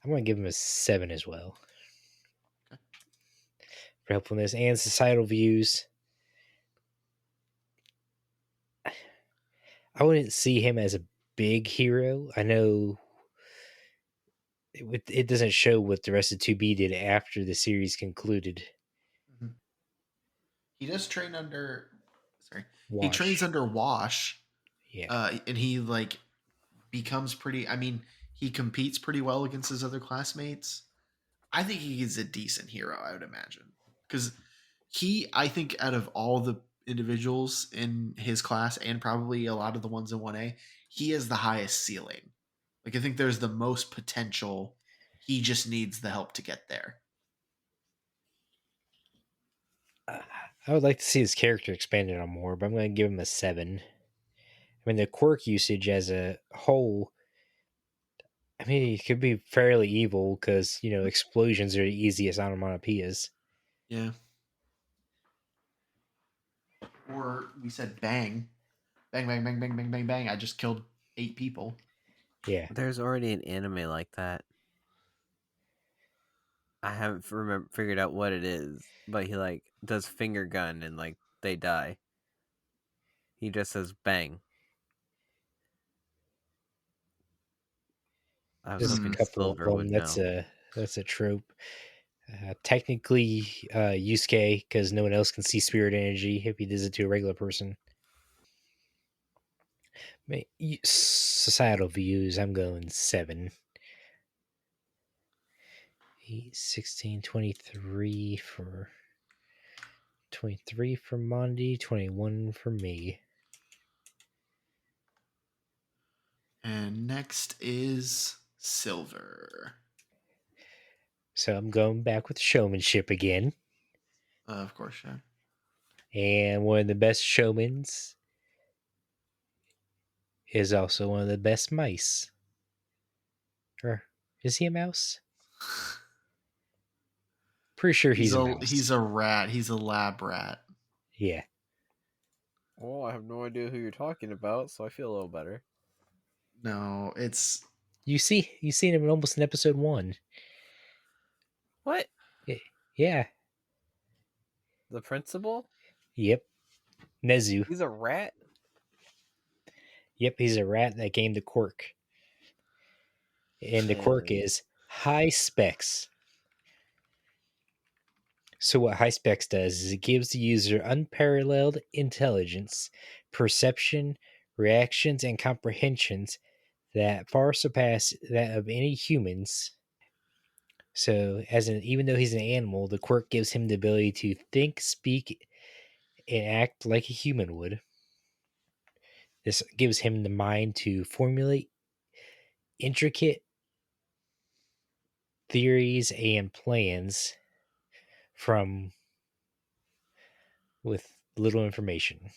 I'm gonna give him a 7 as well for helpfulness and societal views. I wouldn't see him as a big hero. I know it doesn't show what the rest of 2B did after the series concluded. Mhm. He does train under. Sorry, he trains Wash. under Wash, Yeah. and he like becomes pretty. I mean, he competes pretty well against his other classmates. I think he's a decent hero. I would imagine because I think, out of all the individuals in his class and probably a lot of the ones in 1A, he has the highest ceiling. Like I think there's the most potential. He just needs the help to get there. Uh, I would like to see his character expanded on more, but I'm going to give him a 7. I mean, the quirk usage as a whole, I mean, it could be fairly evil because, explosions are the easiest onomatopoeias. Yeah. Or we said bang, bang, bang, bang, bang, bang, bang, bang. I just killed 8 people. Yeah. There's already an anime like that. I haven't figured out what it is, but he like does finger gun and like they die. He just says bang. I was There's a Hmm. hoping couple of Silver them. would know. That's a trope. Technically, Yusuke, because no one else can see spirit energy if he does it to a regular person. Societal views, I'm going 7. 8, 16, 23 for 23 for monDe, 21 for me. And next is Silver. So I'm going back with showmanship again. Of course, yeah. And one of the best showmans is also one of the best mice. Or is he a mouse? Pretty sure he's a mouse. He's a rat. He's a lab rat. Yeah. Oh, I have no idea who you're talking about, so I feel a little better. No, it's You seen him almost in episode 1. What? Yeah. The principal? Yep. Nezu. He's a rat? Yep, he's a rat that gained the quirk. And the quirk And is high specs. So what high specs does is it gives the user unparalleled intelligence, perception, reactions, and comprehensions that far surpass that of any humans. So even though he's an animal, the quirk gives him the ability to think, speak, and act like a human would. This gives him the mind to formulate intricate theories and plans from with little information.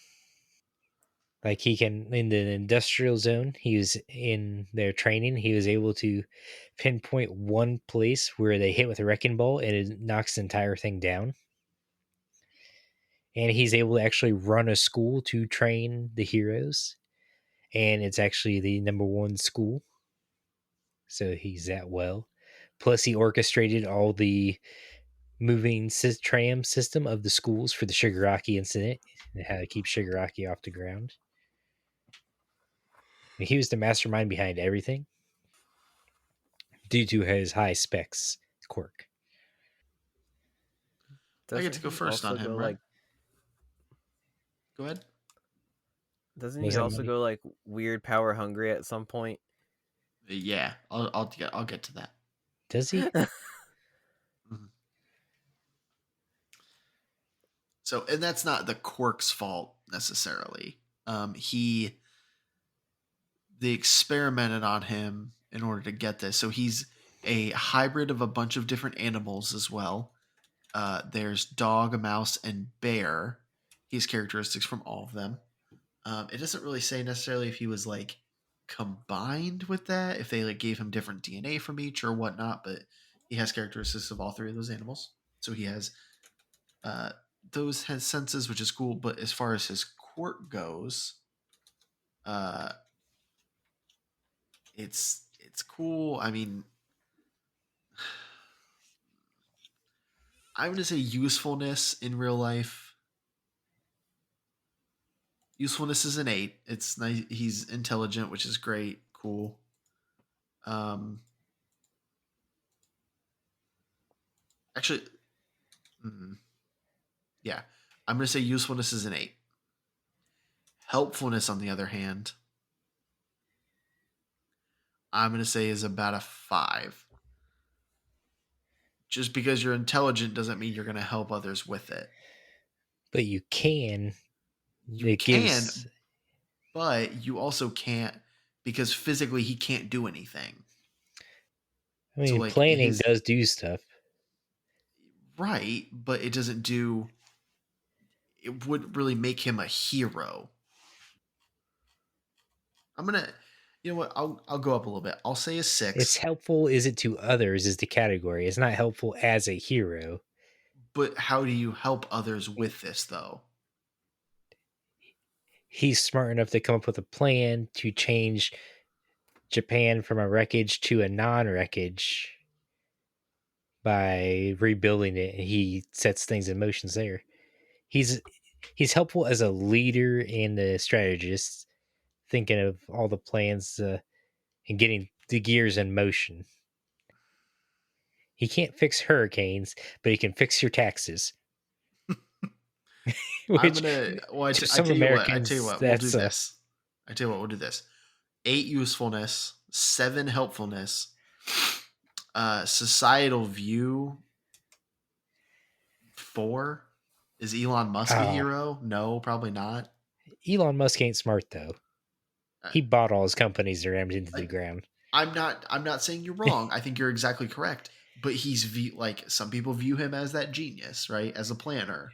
Like he can in the industrial zone, he was in their training, he was able to pinpoint one place where they hit with a wrecking ball and it knocks the entire thing down. And he's able to actually run a school to train the heroes. And it's actually the number one school. So he's that well. Plus, he orchestrated all the moving tram system of the schools for the Shigaraki incident and how to keep Shigaraki off the ground. And he was the mastermind behind everything due to his high specs quirk. I get to doesn't go he first on also him, go right? like Go ahead. Doesn't Was he that also money? go like weird power hungry at some point? Yeah, I'll get to that. Does he? Mhm. So, and that's not the Quirk's fault necessarily. They experimented on him in order to get this. So he's a hybrid of a bunch of different animals as well. There's dog, mouse, and bear. He has characteristics from all of them. It doesn't really say necessarily if he was like combined with that, if they like gave him different DNA from each or whatnot, but he has characteristics of all three of those animals. So he has uh, those has senses, which is cool. But as far as his quirk goes, uh, it's cool. I mean, I'm gonna say usefulness in real life. Usefulness is an 8. It's nice. He's intelligent, which is great. Cool. Um, actually, mm, yeah, I'm gonna say usefulness is an 8. Helpfulness, on the other hand, I'm gonna say is about a 5. Just because you're intelligent doesn't mean you're gonna help others with it. But you can. You It gives. can, but you also can't because physically he can't do anything. I So mean, like planning his does do stuff. right, but it doesn't do. It wouldn't really make him a hero. I'm gonna, you know what? I'll go up a little bit. I'll say a It's 6. helpful, is it to others, is the category. It's not helpful as a hero. But how do you help others with this though? He's smart enough to come up with a plan to change Japan from a wreckage to a non wreckage by rebuilding it. He sets things in motions there. He's he's helpful as a leader and a strategist, thinking of all the plans and getting the gears in motion. He can't fix hurricanes, but he can fix your taxes. I'm which, gonna. Well, to I some tell you what. I tell you Americans, what. We'll do that's this. I tell you what. We'll do this. 8 usefulness, 7 helpfulness, societal view 4. Is Elon Musk a uh, hero? No, probably not. Elon Musk ain't smart though. Uh, He bought all his companies that rammed into the like ground. I'm not saying you're wrong. I think you're exactly correct. But like some people view him as that genius, right? As a planner.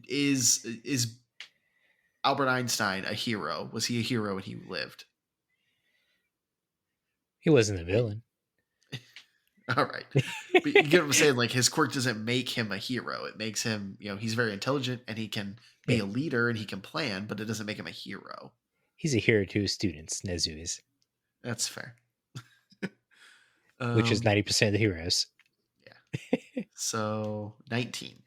Is Albert Einstein a hero? Was he a hero when he lived? He wasn't a villain. All right. But you get what I'm saying? Like his quirk doesn't make him a hero. It makes him, he's very intelligent and he can be Yeah, a leader and he can plan, but it doesn't make him a hero. he's a hero to his students. Nezu is, That's fair. which is Um, 90% of the heroes. yeah. So 19.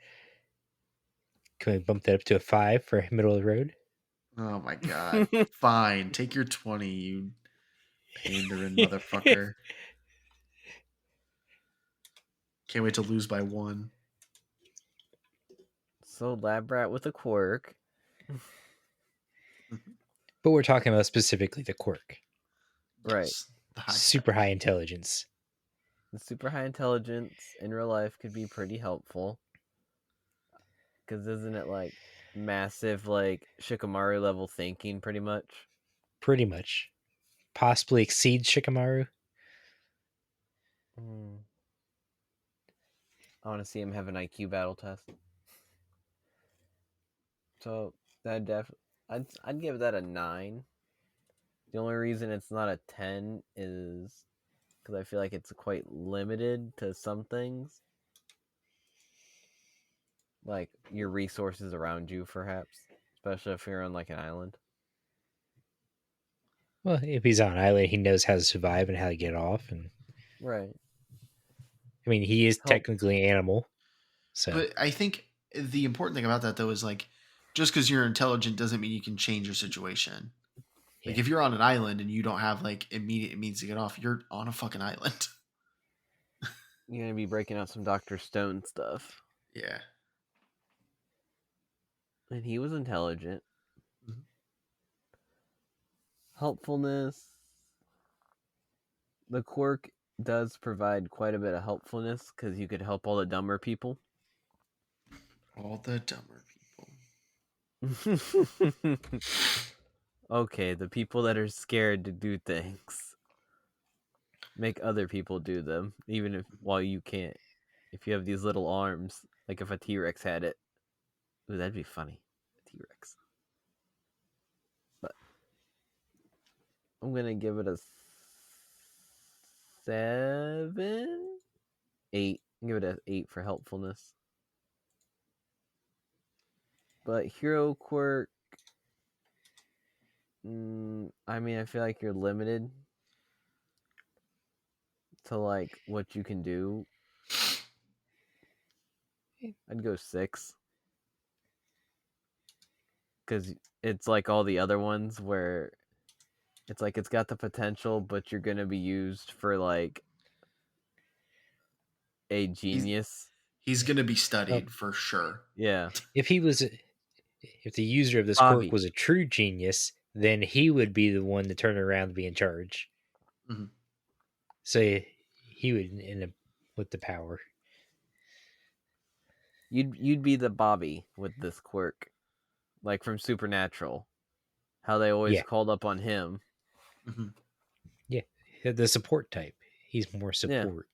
Can we bump that up to a 5 for middle of the road? Oh my god. Fine. Take your 20, you pandering motherfucker. Can't wait to lose by 1. So lab rat with a quirk. But we're talking about specifically the quirk. Right. Yes. The high Super high intelligence. The super high intelligence in real life could be pretty helpful. Because isn't it like massive, like Shikamaru level thinking, pretty much? Pretty much. Possibly exceeds Shikamaru. I want to see him have an IQ battle test. So that I'd give that a 9. The only reason it's not a 10 is because I feel like it's quite limited to some things, like your resources around you, perhaps, especially if you're on like an island. Well, if he's on an island, he knows how to survive and how to get off. And Right. I mean, he is Help. technically an animal. So, But I think the important thing about that though is like just because you're intelligent doesn't mean you can change your situation. Like yeah. if you're on an island and you don't have like immediate means to get off, you're on a fucking island. You're gonna be breaking out some Dr. Stone stuff. Yeah. And he was intelligent. Mhm. Helpfulness. The quirk does provide quite a bit of helpfulness because you could help all the dumber people. All the dumber people. Okay, the people that are scared to do things. Make other people do them, even if while you can't. If you have these little arms, like if a T-Rex had it. Ooh, that'd be funny. A T-Rex. But I'm gonna give it a 7, 8. Give it an 8 for helpfulness. But hero quirk, I mean, I feel like you're limited to like what you can do. I'd go 6 because it's like all the other ones where it's like it's got the potential, but you're gonna be used for like a He's genius. he's gonna be studied for sure. Yeah, If the user of this quirk Bobby. was a true genius, then he would be the one to turn around to be in charge. Mhm. So he would end up with the power. You'd be the Bobby with this quirk, like from Supernatural. How they always Yeah, called up on him. Mhm. yeah. The support type. He's more Yeah. support.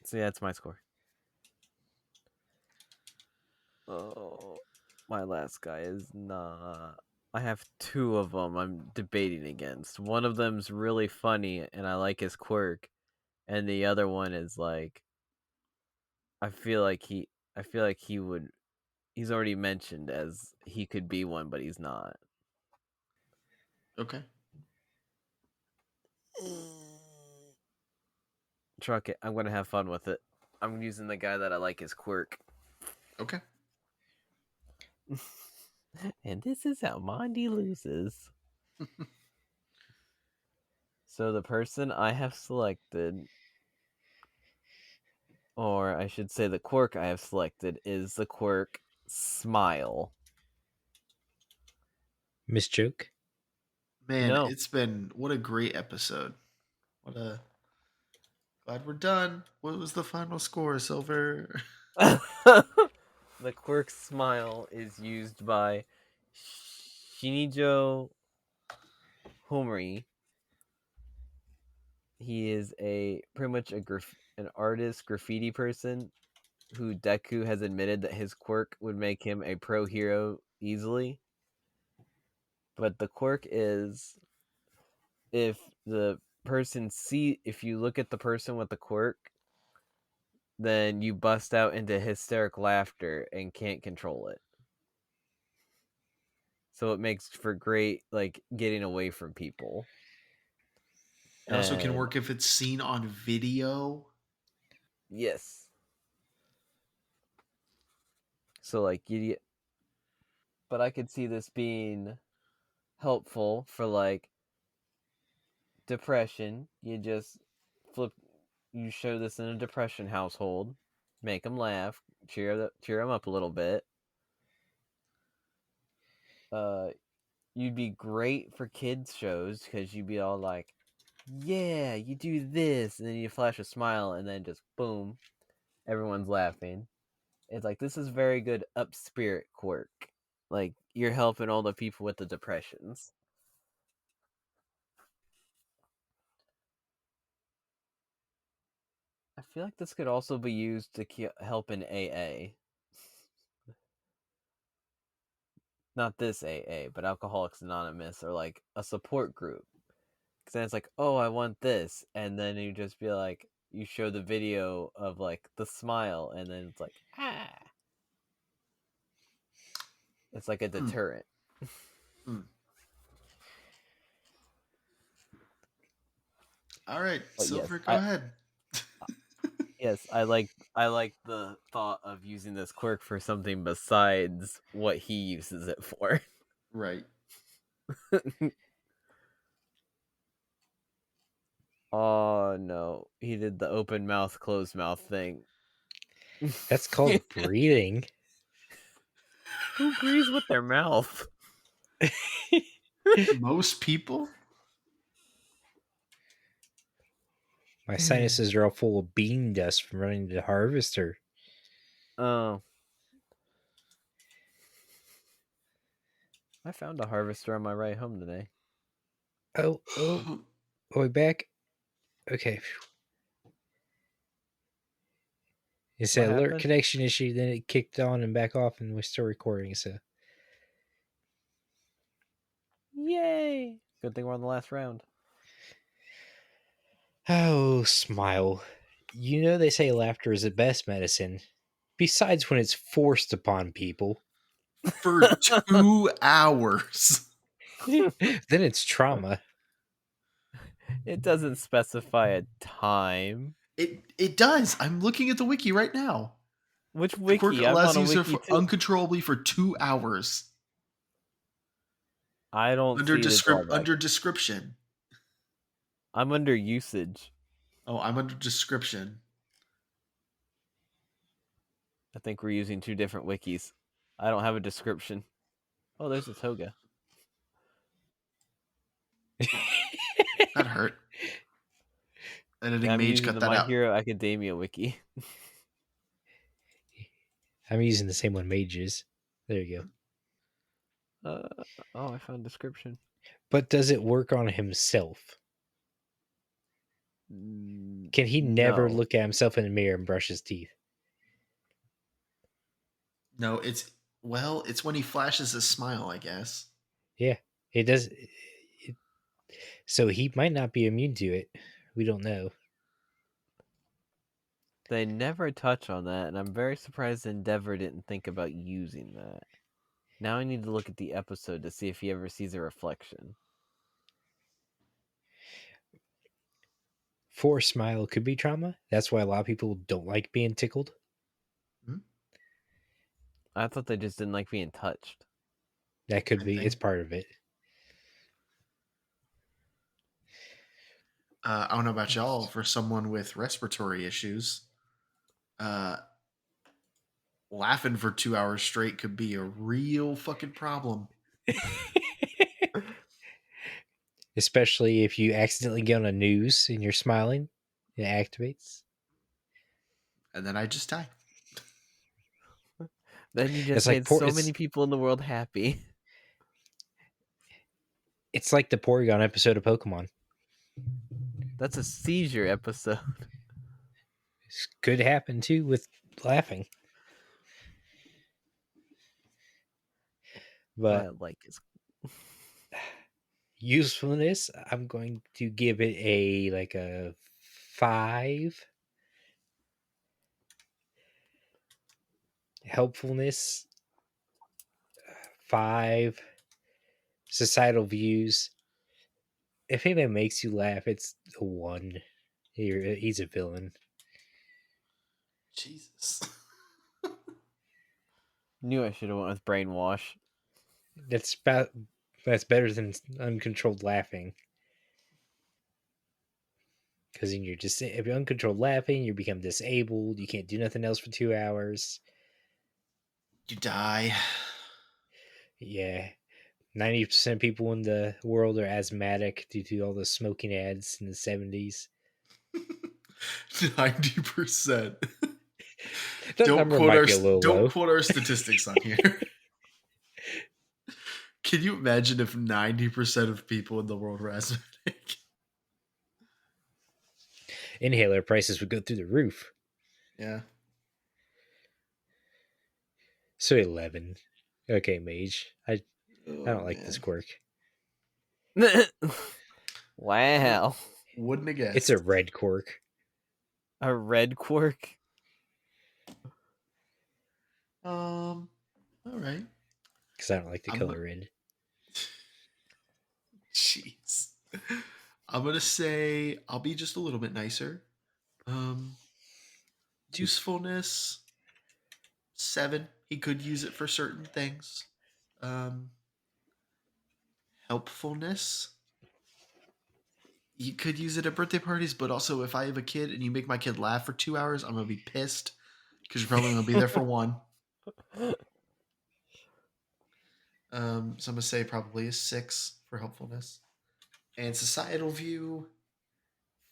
So yeah, that's my score. Oh, my last guy is not. I have 2 of them I'm debating against. One of them's really funny and I like his quirk, and the other one is like I feel like he would he's already mentioned as he could be one, but he's not. Okay. Truck it. I'm gonna have fun with it. I'm using the guy that I like his quirk. Okay. And this is how monDe loses. So the person I have selected, or I should say the quirk I have selected, is the quirk Smile. Miss Joke. Man, No. it's been what a great episode. What a glad we're done. What was the final score, Silver? The quirk Smile is used by Shinijo Homori. He is pretty much an artist, graffiti person who Deku has admitted that his quirk would make him a pro hero easily. But the quirk is if if you look at the person with the quirk, then you bust out into hysteric laughter and can't control it. So it makes for great like getting away from people. It also can And work if it's seen on video. yes. So like but I could see this being helpful for like depression. Flip you show this in a depression household, make them laugh, cheer them up a little bit. Uh you'd be great for kids shows because you'd be all like, yeah, you do this, and then you flash a smile, and then just boom, everyone's laughing. It's like this is very good up spirit quirk. Like you're helping all the people with the depressions. I feel like this could also be used to help in AA. Not this AA, but Alcoholics Anonymous or like a support group. Because then it's like, oh, I want this, and then you just be like, you show the video of like the smile, and then it's like, ah, it's like a Hmm. deterrent. Hmm. All right, But Silver, go ahead. I like the thought of using this quirk for something besides what he uses it for. Right. Oh no, he did the open mouth, closed mouth thing. That's called breathing. Who breathes with their mouth? Most people? My sinuses are all full of bean dust from running the harvester. Oh. I found a harvester on my ride home today. Oh, we back? Okay. It's What an alert happened? connection issue, then it kicked on and back off, and we're still recording, so. Yay! Good thing we're on the last round. Oh, smile. You know they say laughter is the best medicine. Besides when it's forced upon people. For 2 hours. Then it's trauma. It doesn't specify a time. It does. I'm looking at the wiki right now. Which The quirk wiki? I'm allows on the a user wiki for too. uncontrollably for 2 hours. I don't see the drawback. Under description. I'm under usage. Oh, I'm under description. I think we're using two different wikis. I don't have a description. Oh, there's a toga. That hurt. Editing Yeah, I'm Mage using cut the that My out. Hero Academia wiki. I'm using the same one Mage is. There you go. Oh, I found description. But does it work on himself? Can he never No. look at himself in the mirror and brush his teeth? No, it's when he flashes a smile, I guess. Yeah, it does. So he might not be immune to it. We don't know. They never touch on that, and I'm very surprised Endeavor didn't think about using that. Now I need to look at the episode to see if he ever sees a reflection. Forced smile could be trauma. That's why a lot of people don't like being tickled. I thought they just didn't like being touched. That could Same be. thing. It's part of it. I don't know about y'all. For someone with respiratory issues, laughing for 2 hours straight could be a real fucking problem. Especially if you accidentally get on a news and you're smiling, it activates. And then I just die. Then you just It's like made so many people in the world happy. It's like the Porygon episode of Pokemon. That's a seizure episode. This could happen too with laughing. But I like his usefulness, I'm going to give it a 5. Helpfulness, 5. Societal views, if anybody makes you laugh, it's a 1. He's a villain. Jesus. Knew I should have went with brainwash. That's better than uncontrolled laughing. Because if you're uncontrolled laughing, you become disabled. You can't do nothing else for 2 hours. You die. Yeah. 90% of people in the world are asthmatic due to all the smoking ads in the 70s. 90%. That number might be a little Don't low. quote our statistics on here. Can you imagine if 90% of people in the world were asthmatic? Inhaler prices would go through the roof. Yeah. So 11. Okay, Mage. I don't like this quirk. Wow. Wouldn't have guessed. It's a red quirk. A red quirk? All right. Because I don't like the color red. Jeez. I'm gonna say I'll be just a little bit nicer. Usefulness 7. He could use it for certain things. Helpfulness. You could use it at birthday parties, but also if I have a kid and you make my kid laugh for 2 hours, I'm gonna be pissed. because you're probably going to be there for one. So I'm going to say probably a 6 for helpfulness. And societal view,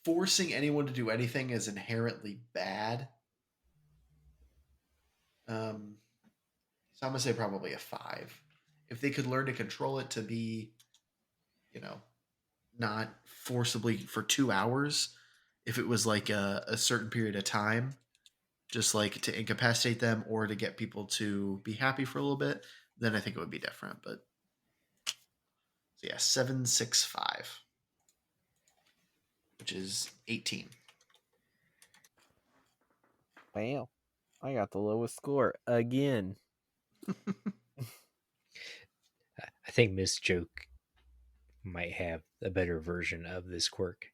forcing anyone to do anything is inherently bad. So I'm going to say probably a 5. If they could learn to control it to be, you know, not forcibly for 2 hours, if it was like a certain period of time, just like to incapacitate them or to get people to be happy for a little bit, then I think it would be different. But so yeah, 765, which is 18. Wow. I got the lowest score again. I think Miss Joke might have a better version of this quirk.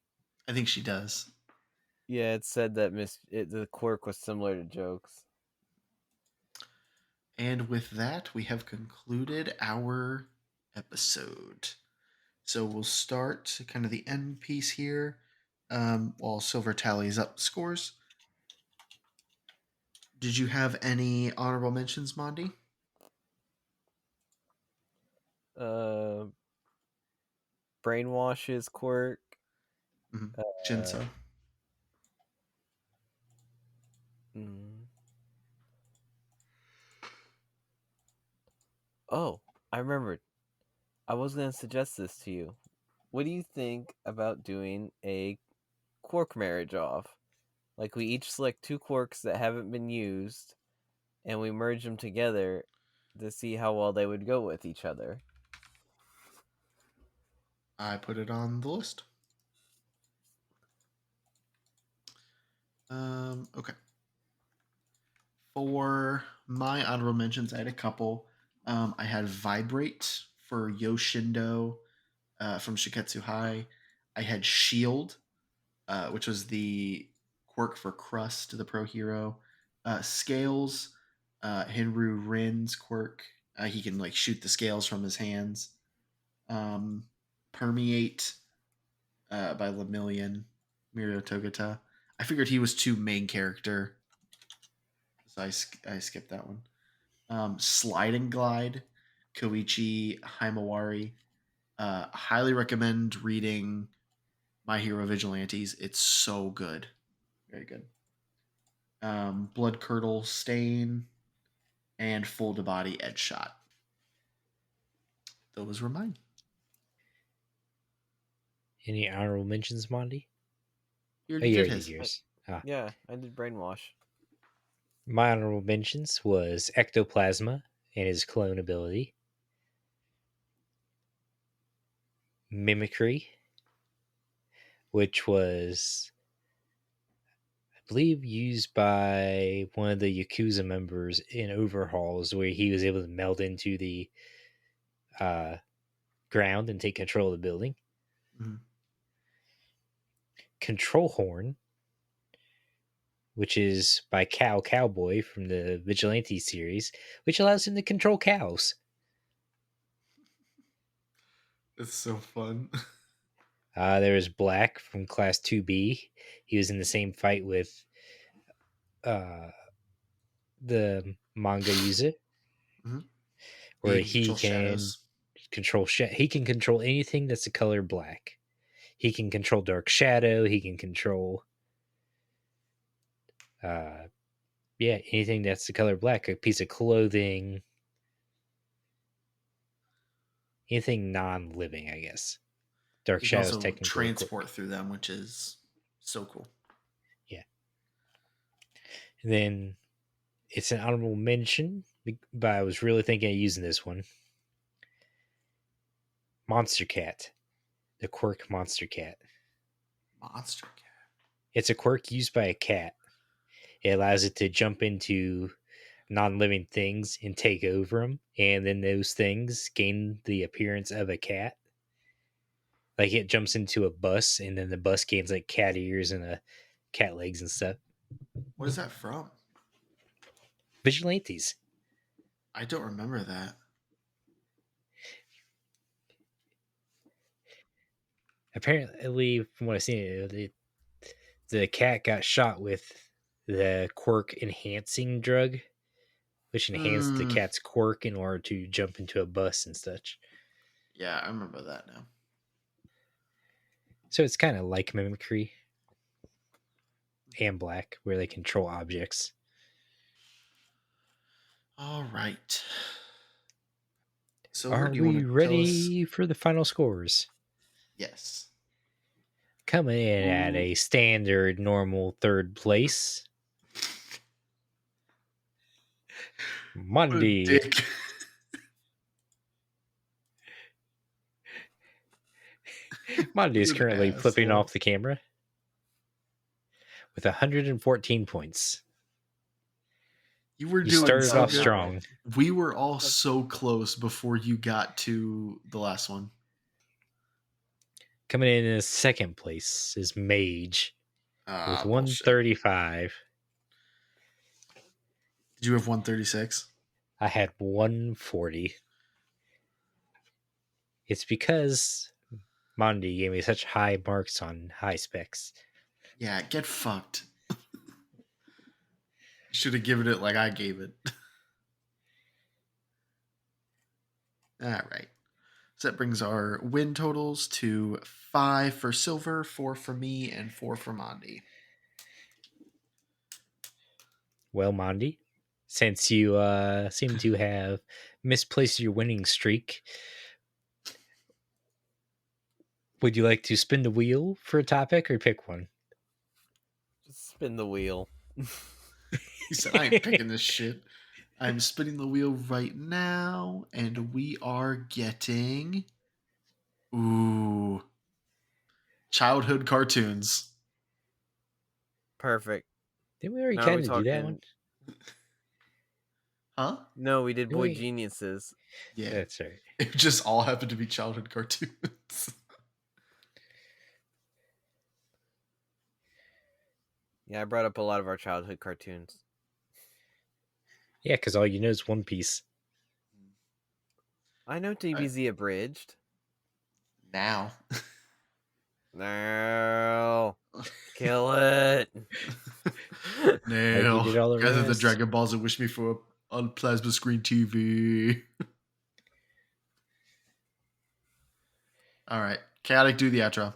I think she does. Yeah, it said that the quirk was similar to Jokes. And with that, we have concluded our episode. So we'll start kind of the end piece here while Silver tallies up scores. Did you have any honorable mentions, monDe? Uh, Brainwashes quirk. Mm-hmm. Uh, Shinso. mm. Oh, I remembered. I was going to suggest this to you. What do you think about doing a quirk marriage off? Like, we each select 2 quirks that haven't been used, and we merge them together to see how well they would go with each other. I put it on the list. Okay. For my honorable mentions, I had a couple. I had Vibrate for Yoshindo from Shiketsu High. I had Shield, which was the quirk for Crust, the pro hero. Scales, Hinru Rin's quirk. He can like shoot the scales from his hands. Permeate by Lemillion, Mirio Togata. I figured he was too main character, so I skipped that one. Slide and Glide, Koichi Himawari. Highly recommend reading My Hero Vigilantes. It's so good. Very good. Blood Curdle Stain, and Full to Body Edge Shot. Those were mine. Any honorable mentions, monDe? You Oh, already you did already did his. yours. Yeah, I did Brainwash. My honorable mentions was Ectoplasma and his clone ability, Mimicry, which was, I believe, used by one of the Yakuza members in Overhauls, where he was able to meld into the uh, ground and take control of the building. Mm-hmm. Control Horn, which is by Cow Cowboy from the Vigilante series, which allows him to control cows. It's so fun. There was Black from Class 2B. He was in the same fight with uh, the manga user, Mm-hmm. Yeah, where he can he control can shadows. he can control anything that's the color black. He can control Dark Shadow. He can control uh, anything that's the color black. A piece of clothing, anything non-living, I guess. Dark He can Shadow is also technically a transport quirk. through them, which is so cool. Yeah. And then it's an honorable mention, but I was really thinking of using this one. Monster Cat, the quirk Monster Cat. Monster Cat. It's a quirk used by a cat. It allows it to jump into non-living things and take over them, and then those things gain the appearance of a cat. Like it jumps into a bus, and then the bus gains like cat ears and a cat legs and stuff. What is that from? Vigilantes. I don't remember that. Apparently, from what I've seen, the cat got shot with the quirk enhancing drug, which enhanced the Mm, cat's quirk in order to jump into a bus and such. yeah, I remember that now. So it's kind of like mimicry and black, where they control objects. All right. So, Are do you want we to tell us? ready for the final scores? Yes. Coming in at Ooh. a standard normal third place, What a monDe. dick. monDe is What an currently flipping asshole. off the camera with 114 points. You were You doing started so off good. strong. We were all so close before you got to the last one. Coming in second place is Mage with Bullshit. 135. Did you have 136? I had 140. It's because monDe gave me such high marks on high specs. Yeah, get fucked. Should have given it like I gave it. All right. So that brings our win totals to 5 for Silver, 4 for me, and 4 for monDe. Well, monDe, since you seem to have misplaced your winning streak, would you like to spin the wheel for a topic or pick one? Just spin the wheel. He said, I ain't picking this shit. I'm spinning the wheel right now, and we are getting. Ooh. Childhood cartoons. Perfect. Didn't we already Now are we kind of do that one? talking? Huh? No, we did No, Boy wait. Geniuses. Yeah. That's right. It just all happened to be childhood cartoons. Yeah, I brought up a lot of our childhood cartoons. Yeah, because all you know is One Piece. I know DBZ Abridged. Now. No. Kill it. Nail. did all the Gather the rest. Dragon Balls and wish me for a plasma screen TV. All right. Chaotic, do the outro.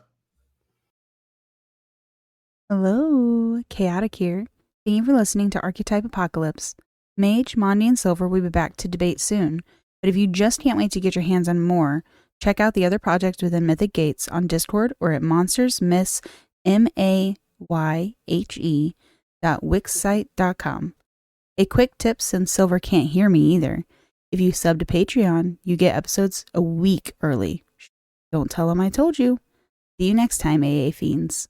Hello, Chaotic here. Thank you for listening to Archetype Apocalypse. Mage, monDe, and Silver will be back to debate soon, but if you just can't wait to get your hands on more, check out the other projects within Mythic Gates on Discord or at monstersmythe.wixsite.com. A quick tip since Silver can't hear me either. If you sub to Patreon, you get episodes a week early. Don't tell him I told you. See you next time, AA Fiends.